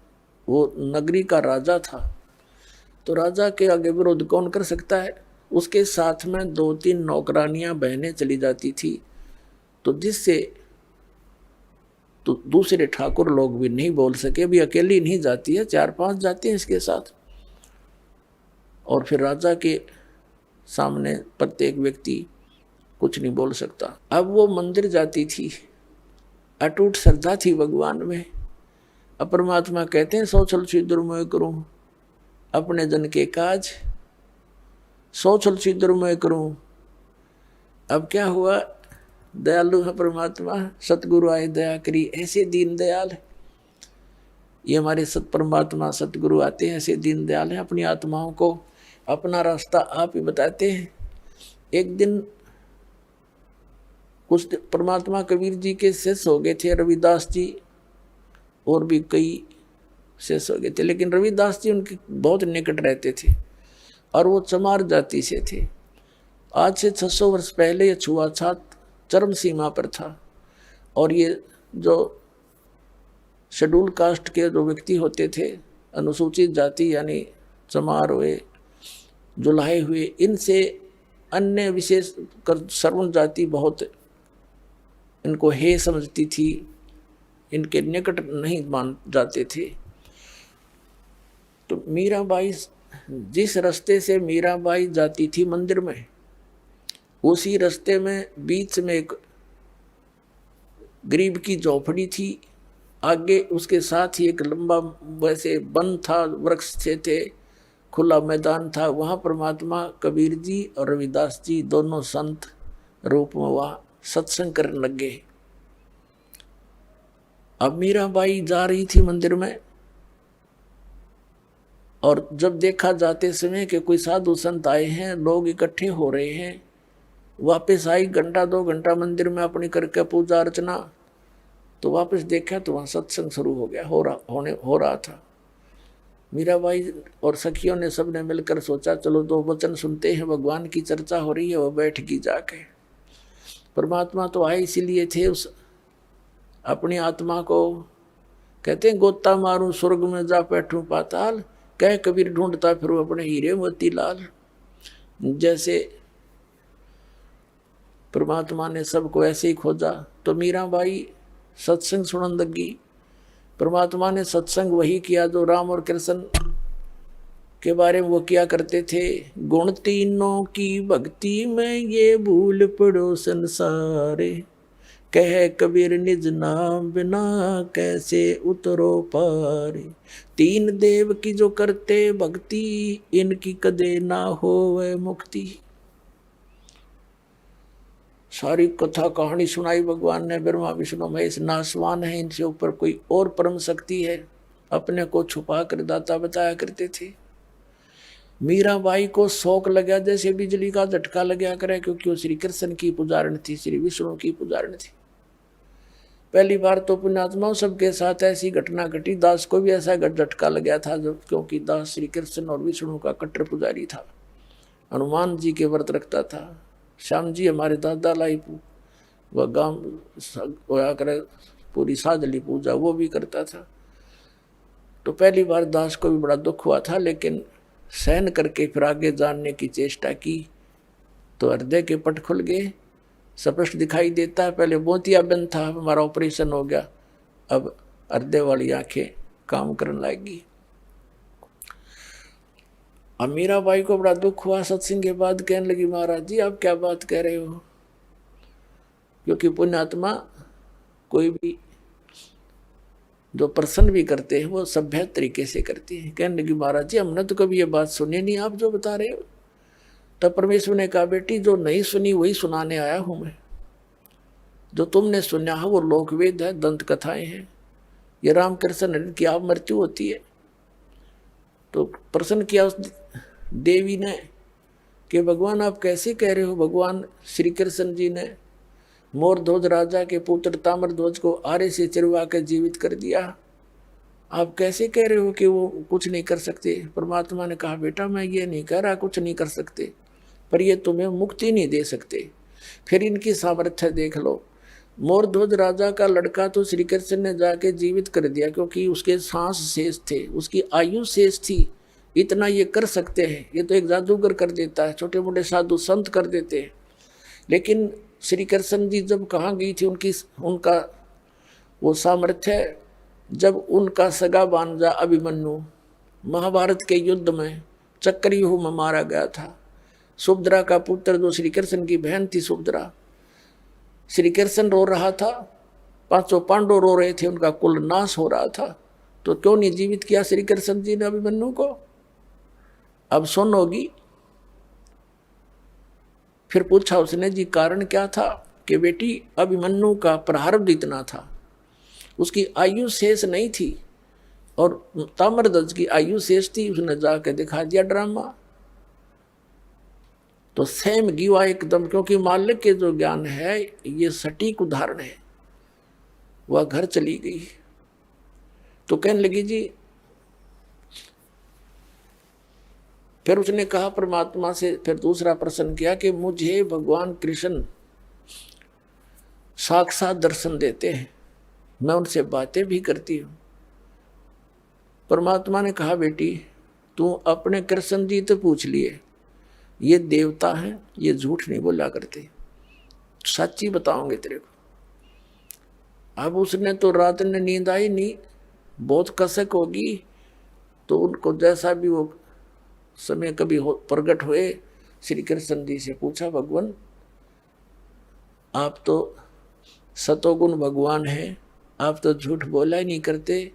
वो नगरी का राजा था, तो राजा के आगे विरोध कौन कर सकता है। उसके साथ में 2-3 नौकरानियां बहनें चली जाती थी, तो जिससे तो दूसरे ठाकुर लोग भी नहीं बोल सके, भी अकेली नहीं जाती है, 4-5 जाते हैं इसके साथ। और फिर राजा के सामने प्रत्येक व्यक्ति कुछ नहीं बोल सकता। अब वो मंदिर जाती थी, अटूट श्रद्धा थी भगवान में। अब परमात्मा कहते हैं, सौ छल छिद्र मैं करूं अपने जन के काज, सौ छल छिद्र मैं करूं। अब क्या हुआ, दयालु है परमात्मा, सतगुरु आए दया करी, ऐसे दीन दयाल। ये हमारे सत परमात्मा सतगुरु आते हैं, ऐसे दीन दयाल हैं, अपनी आत्माओं को अपना रास्ता आप ही बताते हैं। एक दिन कुछ परमात्मा कबीर जी के शिष्य हो गए थे, रविदास जी और भी कई शिष्य हो गए थे, लेकिन रविदास जी उनके बहुत निकट रहते थे और वो चमार जाति से थे। आज से 600 वर्ष पहले ये छुआछूत चरम सीमा पर था, और ये जो शेड्यूल कास्ट के जो व्यक्ति होते थे, अनुसूचित जाति यानी चमार हुए, जुलाहे हुए, इनसे अन्य विशेष कर सर्वण जाति बहुत इनको हे समझती थी, इनके निकट नहीं मान जाते थे। तो मीराबाई, जिस रास्ते से मीराबाई जाती थी मंदिर में, उसी रास्ते में बीच में एक गरीब की झोपड़ी थी, आगे उसके साथ ही एक लंबा वैसे वन था, वृक्ष थे, खुला मैदान था। वहाँ परमात्मा कबीर जी और रविदास जी दोनों संत रूप में वहाँ सत्संग करने लग गए। अब मीराबाई जा रही थी मंदिर में, और जब देखा जाते समय कि कोई साधु संत आए हैं, लोग इकट्ठे हो रहे हैं, वापस आई, 1-2 घंटा मंदिर में अपनी करके पूजा अर्चना, तो वापस देखा तो वहाँ सत्संग शुरू हो गया, हो रहा था। मीराबाई और सखियों ने सबने मिलकर सोचा, चलो 2 वचन सुनते हैं, भगवान की चर्चा हो रही है। वो बैठ गई जाके। परमात्मा तो आए इसीलिए थे, उस अपनी आत्मा को कहते हैं, गोता मारूं स्वर्ग में जा बैठूं पाताल, कह कबीर ढूंढता फिर अपने हीरे मोती लाल। जैसे परमात्मा ने सबको ऐसे ही खोजा, तो मीराबाई सत्संग सुनन लगी। परमात्मा ने सत्संग वही किया जो राम और कृष्ण के बारे में वो किया करते थे। गुण तीनों की भक्ति में ये भूल पड़ो संसारे, कह कबीर निज नाम बिना कैसे उतरो पारे। तीन देव की जो करते भक्ति, इनकी कदे ना होवे मुक्ति। सारी कथा कहानी सुनाई भगवान ने। ब्रह्मा विष्णु महेश नासवान है, इनसे ऊपर कोई और परम शक्ति है, अपने को छुपा कर दाता बताया करते थे। मीराबाई को शौक लगा जैसे बिजली का झटका लगा करे, क्योंकि वो श्री कृष्ण की पुजारण थी, श्री विष्णु की पुजारण थी। पहली बार तो पुण्यात्माओं सबके साथ ऐसी घटना घटी। दास को भी ऐसा झटका लगा था, जब क्योंकि दास श्री कृष्ण और विष्णु का कट्टर पुजारी था, हनुमान जी के व्रत रखता था। श्याम जी हमारे दादा लाई वह गांव होया करे पूरी साधली पूजा वो भी करता था। तो पहली बार दास को भी बड़ा दुख हुआ था, लेकिन सहन करके फिर आगे जानने की चेष्टा की तो हृदय के पट खुल गए, स्पष्ट दिखाई देता है। पहले मोतियाबिंद था, हमारा ऑपरेशन हो गया, अब हृदय वाली आंखें काम करने लगी। अब मीराबाई को बड़ा दुख हुआ। सत्संग के बाद कहने लगी, महाराज जी आप क्या बात कह रहे हो, क्योंकि पुण्यात्मा कोई भी जो प्रसन्न भी करते हैं वो सभ्य तरीके से करते हैं। कहने लगी, महाराज जी हमने तो कभी ये बात सुनी नहीं, आप जो बता रहे हो। तब परमेश्वर ने कहा, बेटी जो नहीं सुनी वही सुनाने आया हूं मैं। जो तुमने सुना है वो लोकवेद है, दंत कथाएं हैं, ये राम कृष्ण की आप मृत्यु होती है। तो प्रश्न किया उस देवी ने कि भगवान आप कैसे कह रहे हो। भगवान श्री कृष्ण जी ने मोरध्वज राजा के पुत्र ताम्रध्वज को आरे से चिरवा कर जीवित कर दिया, आप कैसे कह रहे हो कि वो कुछ नहीं कर सकते। परमात्मा ने कहा, बेटा मैं ये नहीं कह रहा कुछ नहीं कर सकते, पर ये तुम्हें मुक्ति नहीं दे सकते। फिर इनकी सामर्थ्य देख लो। मोरध्वज राजा का लड़का तो श्री कृष्ण ने जाके जीवित कर दिया, क्योंकि उसके सांस शेष थे, उसकी आयु शेष थी, इतना ये कर सकते हैं। ये तो एक जादूगर कर देता है, छोटे मोटे साधु संत कर देते हैं। लेकिन श्री कृष्ण जी जब कहाँ गई थी उनका वो सामर्थ्य, जब उनका सगा भांजा अभिमन्यु महाभारत के युद्ध में चक्रव्यूह में मारा गया था। सुभद्रा का पुत्र जो श्री कृष्ण की बहन थी सुभद्रा, श्री कृष्ण रो रहा था, 500 पांडव रो रहे थे, उनका कुल नाश हो रहा था, तो क्यों नहीं जीवित किया श्री कृष्ण जी ने अभिमन्यु को। अब सुन होगी। फिर पूछा उसने, जी कारण क्या था। कि बेटी अभिमन्यु का प्रारब्ध इतना था, उसकी आयु शेष नहीं थी, और ताम्रध्वज की आयु शेष थी। उसने जाके दिखा दिया ड्रामा, तो सेम गिवा एकदम, क्योंकि मालिक के जो ज्ञान है ये सटीक उदाहरण है। वह घर चली गई तो कहने लगी जी, फिर उसने कहा परमात्मा से, फिर दूसरा प्रश्न किया कि मुझे भगवान कृष्ण साक्षात दर्शन देते हैं, मैं उनसे बातें भी करती हूँ। परमात्मा ने कहा, बेटी तू अपने कृष्ण जी तो पूछ लिए, ये देवता है, ये झूठ नहीं बोला करते, सच्ची बताओगे तेरे को। अब उसने तो रात में नींद आई नहीं, बहुत कसक होगी, तो उनको जैसा भी वो समय कभी प्रकट हुए, श्री कृष्ण जी से पूछा, भगवान आप तो सतोगुण भगवान हैं, आप तो झूठ बोला ही नहीं करते।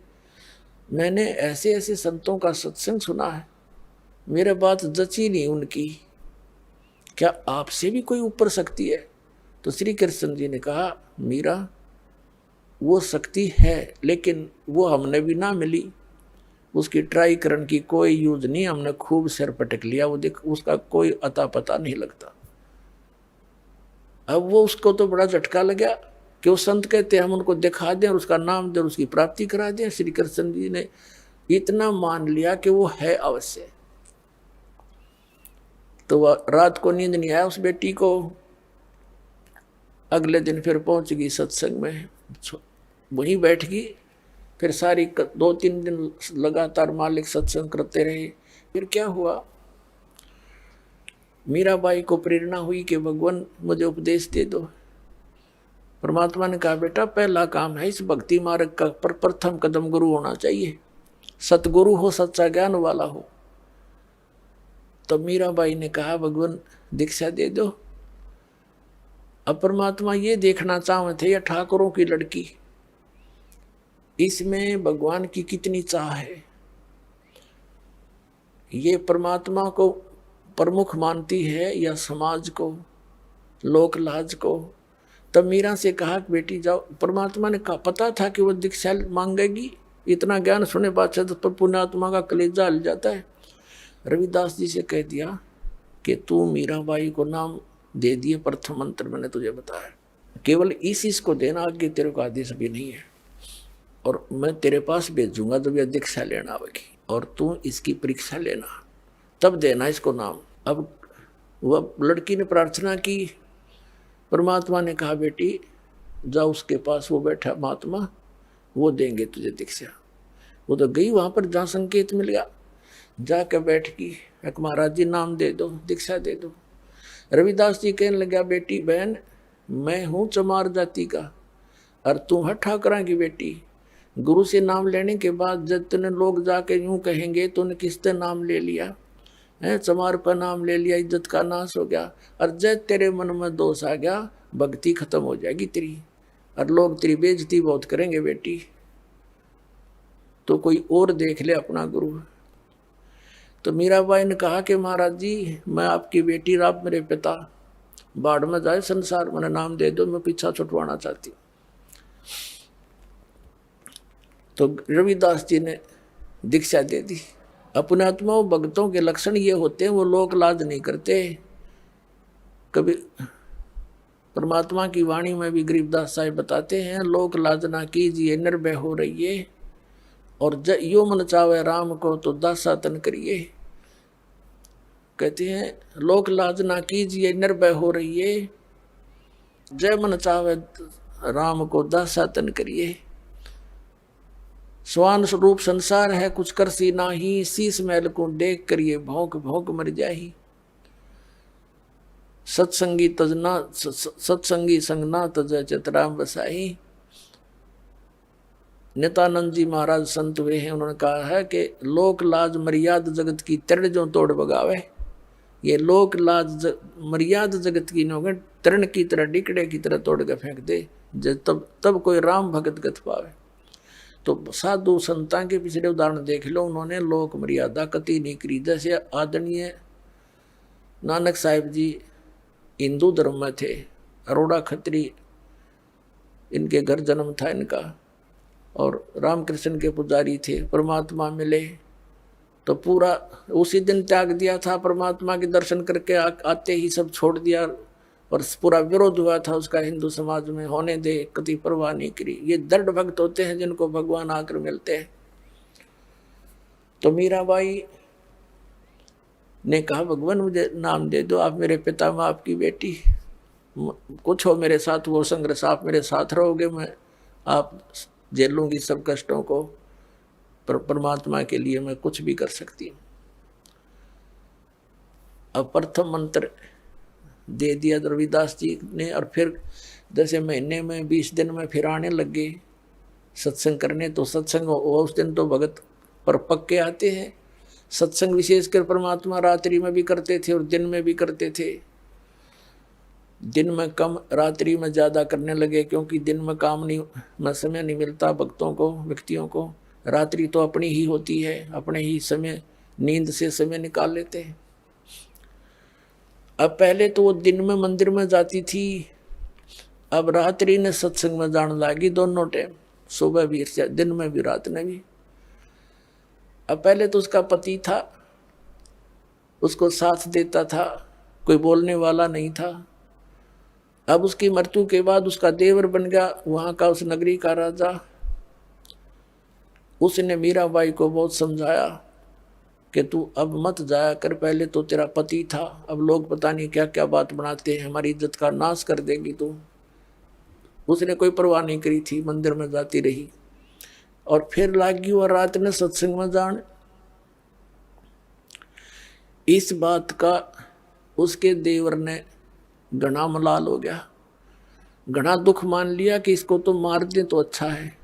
मैंने ऐसे ऐसे संतों का सत्संग सुना है, मेरे बात जची नहीं उनकी, क्या आपसे भी कोई ऊपर शक्ति है। तो श्री कृष्ण जी ने कहा, मीरा वो शक्ति है, लेकिन वो हमने भी ना मिली, उसकी ट्राई करने की कोई यूज नहीं, हमने खूब सिर पटक लिया, वो देख उसका कोई अता पता नहीं लगता। अब वो उसको तो बड़ा झटका लगा कि वो संत कहते हैं हम उनको दिखा दें और उसका नाम दें, उसकी प्राप्ति करा दें। श्री कृष्ण जी ने इतना मान लिया कि वो है अवश्य। तो वह रात को नींद नहीं आया उस बेटी को। अगले दिन फिर पहुंच गई सत्संग में, वहीं बैठ गई। फिर सारी 2-3 दिन लगातार मालिक सत्संग करते रहे। फिर क्या हुआ, मीराबाई को प्रेरणा हुई कि भगवान मुझे उपदेश दे दो। परमात्मा ने कहा बेटा पहला काम है इस भक्ति मार्ग का प्रथम कदम गुरु होना चाहिए, सतगुरु हो, सच्चा ज्ञान वाला हो। तो मीराबाई ने कहा भगवान दीक्षा दे दो। अब परमात्मा ये देखना चाहते या ठाकुरों की लड़की, इसमें भगवान की कितनी चाह है। ये परमात्मा को प्रमुख मानती है या समाज को, लोक लाज को। तब मीरा से कहा कि बेटी जाओ। परमात्मा ने कहा, पता था कि वो दीक्षा मांगेगी, इतना ज्ञान सुने बात तो पुण्यात्मा का कलेजा हल जाता है। रविदास जी से कह दिया कि तू मीराबाई को नाम दे दिए, प्रथम मंत्र मैंने तुझे बताया, केवल इस को देना, आगे तेरे को आदेश भी नहीं है। और मैं तेरे पास भेजूंगा जब यह दीक्षा लेना आवेगी, और तू इसकी परीक्षा लेना, तब देना इसको नाम। अब वह लड़की ने प्रार्थना की। परमात्मा ने कहा बेटी जाओ उसके पास, वो बैठा महात्मा, वो देंगे तुझे दीक्षा। वो तो गई वहां पर जहाँ संकेत मिल गया, जाकर बैठ गई। एक महाराज जी नाम दे दो, दीक्षा दे दो। रविदास जी कहने लगा बेटी बहन मैं हूँ चमार जाति का और तू है ठाकरा की बेटी। गुरु से नाम लेने के बाद जब तूने लोग जाके यूं कहेंगे तूने किससे नाम ले लिया है, चमार पर नाम ले लिया, इज्जत का नाश हो गया। और जब तेरे मन में दोष आ गया भक्ति खत्म हो जाएगी तेरी, और लोग तेरी बेइज्जती बहुत करेंगे बेटी, तो कोई और देख ले अपना गुरु। तो मीराबाई ने कहा कि महाराज जी मैं आपकी बेटी, आप मेरे पिता, बाढ़ में जाए संसार, मैंने नाम दे दो, मैं पीछा छुटवाना चाहती। तो रविदास जी ने दीक्षा दे दी। अपने आत्मा भक्तों के लक्षण ये होते हैं, वो लोक लाज नहीं करते। कभी परमात्मा की वाणी में भी गरीबदास साहिब बताते हैं, लोक लाज ना कीजिए निर्भय हो रहिए, और यो मन चावे राम को तो दासा तन करिए। कहते हैं लोक लाज ना कीजिए निर्भय हो रहिए, जय मन चावे राम को दासा तन करिए। स्वान स्वरूप संसार है कुछ कर सी नाही, शीस महल को देख करिए भौंक भौंक मर जाही। सत्संगी तजना सत्संगी संगना तज चितराम बसाही। नित्यानंद जी महाराज संत हुए हैं, उन्होंने कहा है कि लोक लाज मर्याद जगत की तृण जो तोड़ बगावे। ये लोक लाज मर्याद जगत की नोगे तृण की तरह डिकड़े की तरह तोड़ के फेंक दे, तब कोई राम भगत गत पावे। तो साधु संतां के पिछले उदाहरण देख लो, उन्होंने लोक मर्यादा कति नहीं करी। जैसे आदरणीय नानक साहिब जी हिंदू धर्म में थे, अरोड़ा खत्री इनके घर जन्म था इनका, और रामकृष्ण के पुजारी थे। परमात्मा मिले तो पूरा उसी दिन त्याग दिया था, परमात्मा के दर्शन करके आते ही सब छोड़ दिया, और पूरा विरोध हुआ था उसका हिंदू समाज में, होने दे, कति परवाह नहीं करी। ये दृढ़ भक्त होते हैं जिनको भगवान आकर मिलते हैं। तो मीराबाई ने कहा भगवान मुझे नाम दे दो, आप मेरे पिता, मैं आपकी बेटी, कुछ हो मेरे साथ वो संघर्ष, आप मेरे साथ रहोगे, मैं आप झेलूंगी सब कष्टों को, पर परमात्मा के लिए मैं कुछ भी कर सकती हूँ। अब प्रथम मंत्र दे दिया रविदास जी ने, और फिर जैसे महीने में 20 दिन में फिर आने लगे सत्संग करने। तो सत्संग उस दिन तो भगत पर पक्के आते हैं। सत्संग विशेषकर परमात्मा रात्रि में भी करते थे और दिन में भी करते थे। दिन में कम, रात्रि में ज़्यादा करने लगे, क्योंकि दिन में काम नहीं में समय नहीं मिलता भक्तों को, व्यक्तियों को। रात्रि तो अपनी ही होती है, अपने ही समय नींद से समय निकाल लेते हैं। अब पहले तो वो दिन में मंदिर में जाती थी, अब रात्रि ने सत्संग में जाने लगी, दोनों टाइम, सुबह भी, दिन में भी, रात में भी। अब पहले तो उसका पति था, उसको साथ देता था, कोई बोलने वाला नहीं था। अब उसकी मृत्यु के बाद उसका देवर बन गया वहां का, उस नगरी का राजा। उसने मीराबाई को बहुत समझाया कि तू अब मत जाया कर, पहले तो तेरा पति था, अब लोग पता नहीं क्या क्या बात बनाते हैं, हमारी इज्जत का नाश कर देगी तू। उसने कोई परवाह नहीं करी थी, मंदिर में जाती रही। और फिर लागी और रात में सत्संग में जान। इस बात का उसके देवर ने घना मलाल हो गया। घना दुख मान लिया कि इसको तो मार दे तो अच्छा है,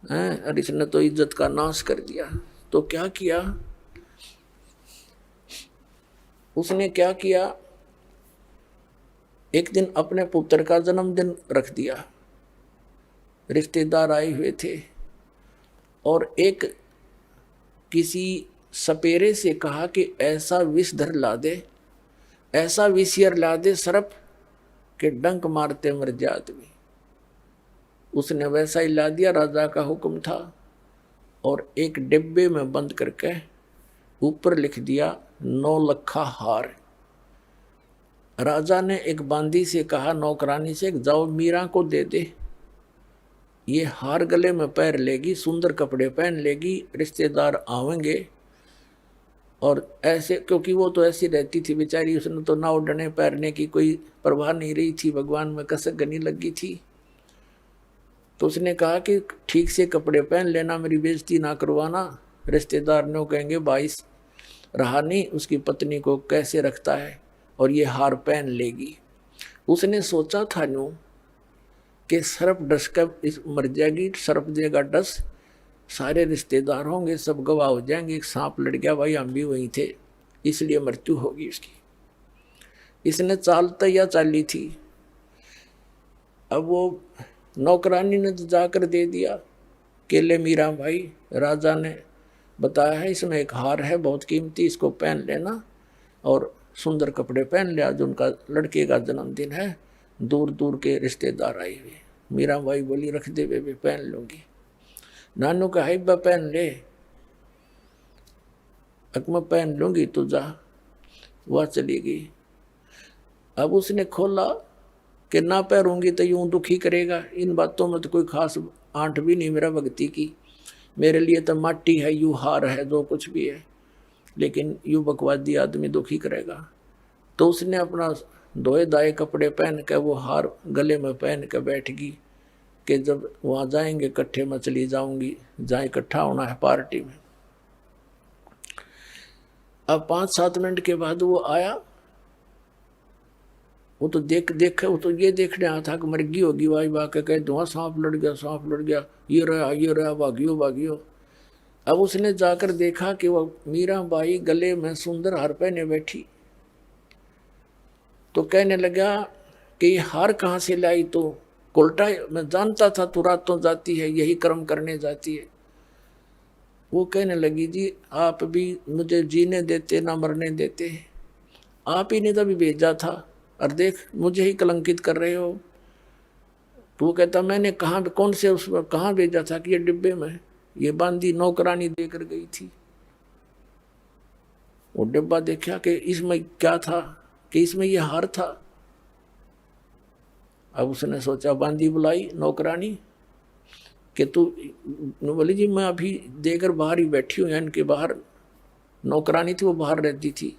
और इसने तो इज्जत का नाश कर दिया। तो क्या किया उसने, क्या किया, एक दिन अपने पुत्र का जन्मदिन रख दिया, रिश्तेदार आए हुए थे, और एक किसी सपेरे से कहा कि ऐसा विषधर ला दे, ऐसा विषयर ला दे सर्प के डंक मारते मर जाए आदमी। उसने वैसा ही ला दिया, राजा का हुक्म था, और एक डिब्बे में बंद करके ऊपर लिख दिया 9 लखा हार। राजा ने एक बांदी से कहा, नौकरानी से, जाओ मीरा को दे दे, ये हार गले में पैर लेगी, सुंदर कपड़े पहन लेगी, रिश्तेदार आवेंगे। और ऐसे, क्योंकि वो तो ऐसी रहती थी बेचारी, उसने तो ना उड़ने पैरने की कोई परवाह नहीं रही थी, भगवान में कसक गनी लगी थी। तो उसने कहा कि ठीक से कपड़े पहन लेना, मेरी बेइज्जती ना करवाना, रिश्तेदार ने कहेंगे भाई रहा नहीं, उसकी पत्नी को कैसे रखता है, और ये हार पहन लेगी। उसने सोचा था न्यू कि सर्प डस कर इस मर जाएगी, सर्प देगा डस, सारे रिश्तेदार होंगे, सब गवाह हो जाएंगे, सांप लड़ गया भाई, हम भी वहीं थे, इसलिए मृत्यु होगी इसकी। इसने चाल तैयार चाली थी। अब वो नौकरानी ने तो जाकर दे दिया केले, मीरा भाई राजा ने बताया है, इसमें एक हार है बहुत कीमती, इसको पहन लेना, और सुंदर कपड़े पहन लिया, जो उनका लड़के का जन्मदिन है, दूर दूर के रिश्तेदार आए हुए। मीरा भाई बोली रख दे बेबे, पहन लूंगी। नानू का हाइबा पहन ले, अकमा पहन लूंगी, तो जा। वह चली गई। अब उसने खोला कि ना पैरूंगी तो यूं दुखी करेगा, इन बातों में तो कोई खास आंट भी नहीं मेरा भक्ति की, मेरे लिए तो माटी है, यू हार है, जो कुछ भी है, लेकिन यू बकवादी आदमी दुखी करेगा। तो उसने अपना धोए दाए कपड़े पहन कर वो हार गले में पहन कर बैठ गई कि जब वहाँ जाएंगे इकट्ठे में चली जाऊंगी, जहाँ इकट्ठा होना है पार्टी में। अब 5-7 मिनट के बाद वो आया, वो तो वो तो ये देखने आया था कि मर्गी होगी, वाई वाह के कह दो सांप लड़ गया, सांप लड़ गया, ये रहा, भागियो भागियो। अब उसने जाकर देखा कि वो मीरा बाई गले में सुंदर हार पहने बैठी। तो कहने लगा कि ये हार कहाँ से लाई, तो उल्टा मैं जानता था तू रातों जाती है, यही कर्म करने जाती है। वो कहने लगी, जी आप भी मुझे जीने देते ना मरने देते, आप ही ने तभी भेजा था, और देख मुझे ही कलंकित कर रहे हो। तो वो कहता, मैंने कहाँ, कौन से उसमें कहाँ भेजा था, कि ये डिब्बे में, ये बांदी नौकरानी देकर गई थी। वो डिब्बा देखा कि इसमें क्या था, कि इसमें ये हार था। अब उसने सोचा, बांदी बुलाई नौकरानी कि तू, बोली जी मैं अभी देकर बाहर ही बैठी हूँ, इनके बाहर नौकरानी थी, वो बाहर रहती थी,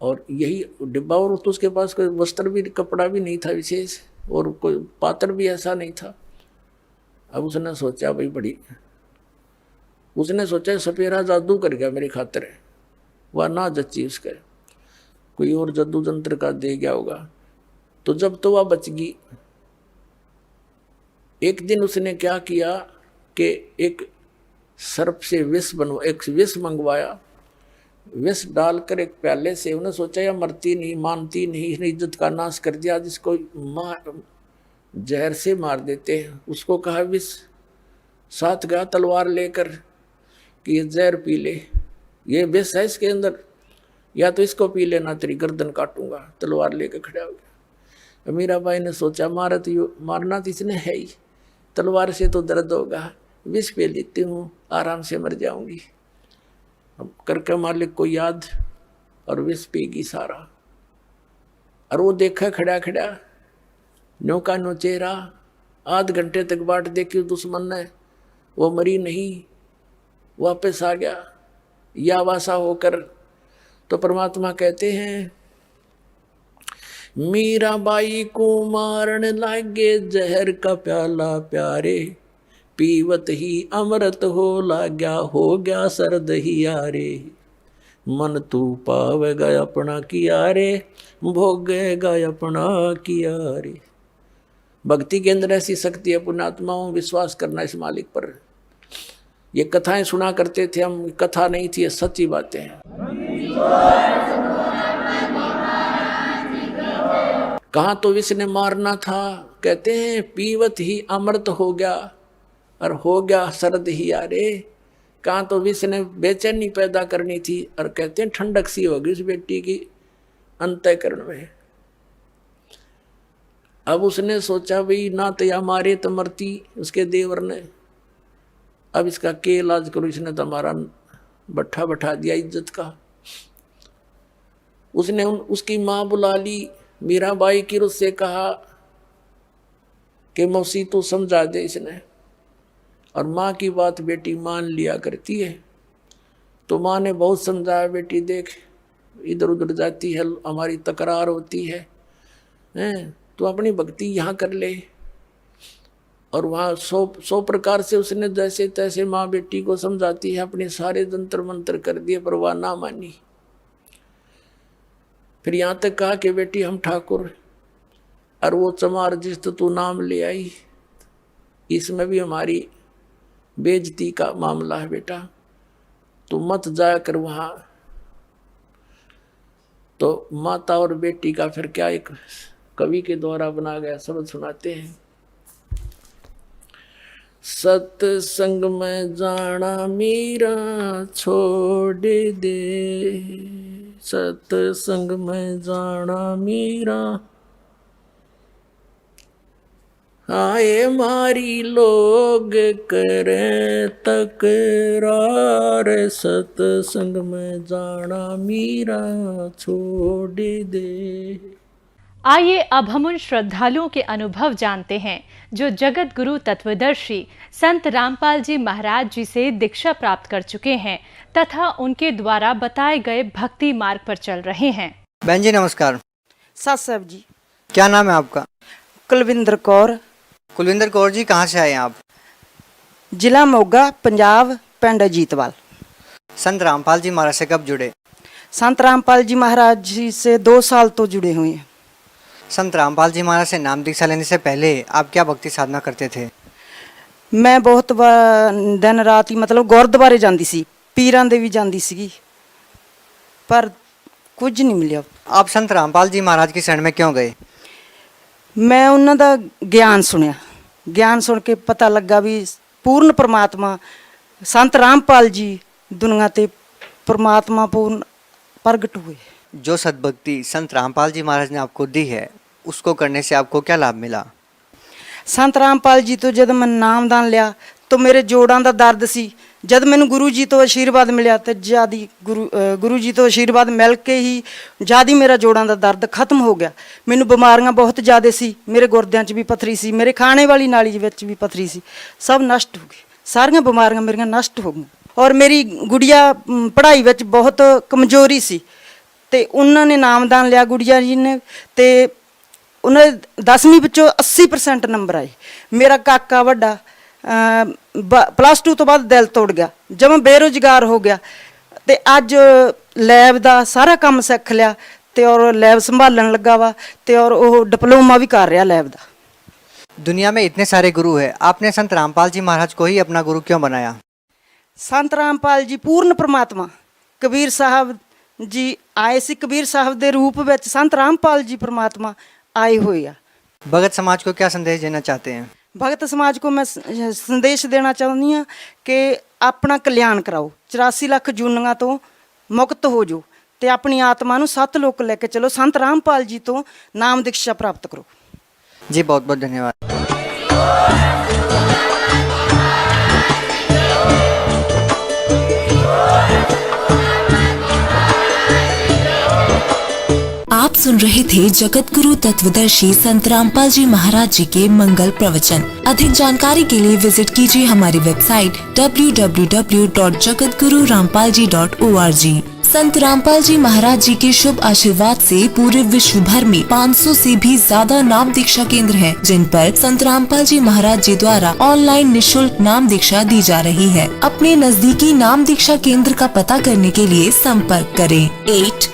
और यही डिब्बा, और तो उसके पास कोई वस्त्र भी, कपड़ा भी नहीं था विशेष, और कोई पात्र भी ऐसा नहीं था। अब उसने सोचा भाई बड़ी, उसने सोचा सपेरा जादू कर गया मेरी खातिर, वह ना जच्ची उसके, कोई और जादू जंत्र का दे गया होगा। तो जब तो वह बच गई। एक दिन उसने क्या किया कि एक सर्प से एक विष मंगवाया, विष डालकर एक प्याले से, उन्हें सोचा यह मरती नहीं, मानती नहीं, इसने इज्जत का नाश कर दिया, जिसको जहर से मार देते हैं। उसको कहा विष, साथ गया तलवार लेकर कि ये जहर पी ले, ये विष है इसके अंदर, या तो इसको पी लेना, तेरी गर्दन काटूंगा। तलवार लेकर खड़ा हो गया। मीरा बाई ने सोचा मारना तो इसने है ही, तलवार से तो दर्द होगा, विष पे लेती हूँ, आराम से मर जाऊंगी। अब करके मालिक को याद, और विष पीगी सारा। और वो देखा खड़ा खड़ा न्यो का नो चेहरा, आध घंटे तक बाट देखी दुश्मन ने, वो मरी नहीं, वापस आ गया या वासा होकर। तो परमात्मा कहते हैं, मीरा बाई को मारन लागे जहर का प्याला प्यारे, पीवत ही अमृत हो लाग्या, हो गया सर्द ही यारे। मन तू पावेगा अपना किया रे, भोगेगा अपना किया रे। भक्ति के अंदर ऐसी शक्ति है पुण्यात्माओं, विश्वास करना इस मालिक पर। ये कथाएं सुना करते थे हम, कथा नहीं थी, ये सच्ची बातें हैं। कहाँ तो विष ने मारना था, कहते हैं पीवत ही अमृत हो गया और हो गया शरद ही यारे। कहाँ तो विष ने बेचैनी पैदा करनी थी और कहते हैं ठंडक सी होगी उस बेटी की अंतःकरण में। अब उसने सोचा भाई ना तो या मारे तो मरती उसके देवर ने, अब इसका के इलाज करो, इसने तो हमारा बट्ठा बैठा दिया इज्जत का। उसने उसकी माँ बुला ली, मीराबाई की उससे कहा कि मौसी तू समझा दे इसने। और माँ की बात बेटी मान लिया करती है। तो माँ ने बहुत समझाया, बेटी देख इधर उधर जाती है, हमारी तकरार होती है, तो अपनी भक्ति यहाँ कर ले। और वहाँ सौ प्रकार से उसने जैसे तैसे माँ बेटी को समझाती है, अपने सारे जंतर मंत्र कर दिए पर वह ना मानी। फिर यहाँ तक कहा कि बेटी हम ठाकुर और वो चमार जिस तू नाम ले आई, इसमें भी हमारी बेइज्जती का मामला है बेटा, तू मत जाया कर वहाँ। तो माता और बेटी का फिर क्या एक कवि के द्वारा बना गया शब्द सुनाते हैं। सत्संग में जाना मीरा छोड़ दे, सत्संग में जाना मीरा, आए मारी लोग करे तकरार, सत्संग में जाना मीरा छोड़ दे। आइए अब हम उन श्रद्धालुओं के अनुभव जानते हैं जो जगत गुरु तत्वदर्शी संत रामपाल जी महाराज जी से दीक्षा प्राप्त कर चुके हैं तथा उनके द्वारा बताए गए भक्ति मार्ग पर चल रहे हैं। बहन जी नमस्कार। साथ साहब जी। क्या नाम है आपका? कुलविंदर कौर। कुलविंदर कौर जी, कहाँ से आए हैं आप? जिला मोगा, पंजाब, पिंड अजीतवाल। संत रामपाल जी महाराज से कब जुड़े? संत रामपाल जी महाराज जी से 2 साल तो जुड़े हुए हैं। संत रामपाल जी महाराज से नाम दीक्षा लेने से पहले आप क्या भक्ति साधना करते थे? मैं बहुत दिन रात ही मतलब गुरुद्वारे जाती सी, पीरां दे भी जाती सी, पर कुछ नहीं मिला। आप संत रामपाल जी महाराज की शरण में क्यों गए? मैं उन्हां दा ज्ञान सुनिया, ज्ञान सुन के पता लगा भी पूर्ण परमात्मा संत रामपाल जी दुनिया ते परमात्मा पूर्ण प्रगट हुए। जो सद्भक्ति संत रामपाल जी महाराज ने आपको दी है उसको करने से आपको क्या लाभ मिला? संत रामपाल जी तो जब मैं नामदान लिया तो मेरे जोड़ां दा दर्द सी, जब मैनू गुरु जी तो आशीर्वाद मिलिया तो ज़्यादा गुरु जी तो आशीर्वाद मिल के ही ज़्यादा मेरा जोड़ां दा दर्द खत्म हो गया। मैनू बीमारियां बहुत ज़्यादा सी, मेरे गुरदियां 'च भी पत्थरी सी, मेरे खाने वाली नाली विच भी पत्थरी सी, सब नष्ट हो गई, सारियां बीमारियां मेरियां नष्ट हो गई। और मेरी गुड़िया पढ़ाई विच बहुत कमजोरी सी ते उन्होंने नामदान लिया गुड़िया जी ने, ते उन्हें 10वीं विचों 80% नंबर आए। मेरा काका वड्डा +2 तो बाद दिल तोड़ गया, जब मैं बेरोजगार हो गया ते अज लैब का सारा काम सीख लिया ते और लैब संभालन लगा वा ते और वो डिप्लोमा भी कर रहा लैब का। दुनिया में इतने सारे गुरु है, आपने संत रामपाल जी महाराज को ही अपना गुरु क्यों बनाया? संत रामपाल जी पूर्ण परमात्मा, कबीर साहब जी आए सी, कबीर साहब के रूप में संत रामपाल जी परमात्मा आए हुए आ। भगत समाज को क्या संदेश देना चाहते हैं? भगत समाज को मैं संदेश देना चाहती हाँ कि अपना कल्याण कराओ, 84 लाख जूनियां तो मुक्त हो जाओ ते अपनी आत्मा नूं सत लोक लेके चलो, संत रामपाल जी तो नाम दीक्षा प्राप्त करो। जी बहुत बहुत धन्यवाद। आप सुन रहे थे जगत गुरु तत्वदर्शी संत रामपाल जी महाराज जी के मंगल प्रवचन। अधिक जानकारी के लिए विजिट कीजिए हमारी वेबसाइट www.jagatgururampalji.org। संत रामपाल जी महाराज जी के शुभ आशीर्वाद से पूरे विश्व भर में 500 से भी ज्यादा नाम दीक्षा केंद्र हैं, जिन पर संत रामपाल जी महाराज जी द्वारा ऑनलाइन निशुल्क नाम दीक्षा दी जा रही है। अपने नजदीकी नाम दीक्षा केंद्र का पता करने के लिए संपर्क करें 8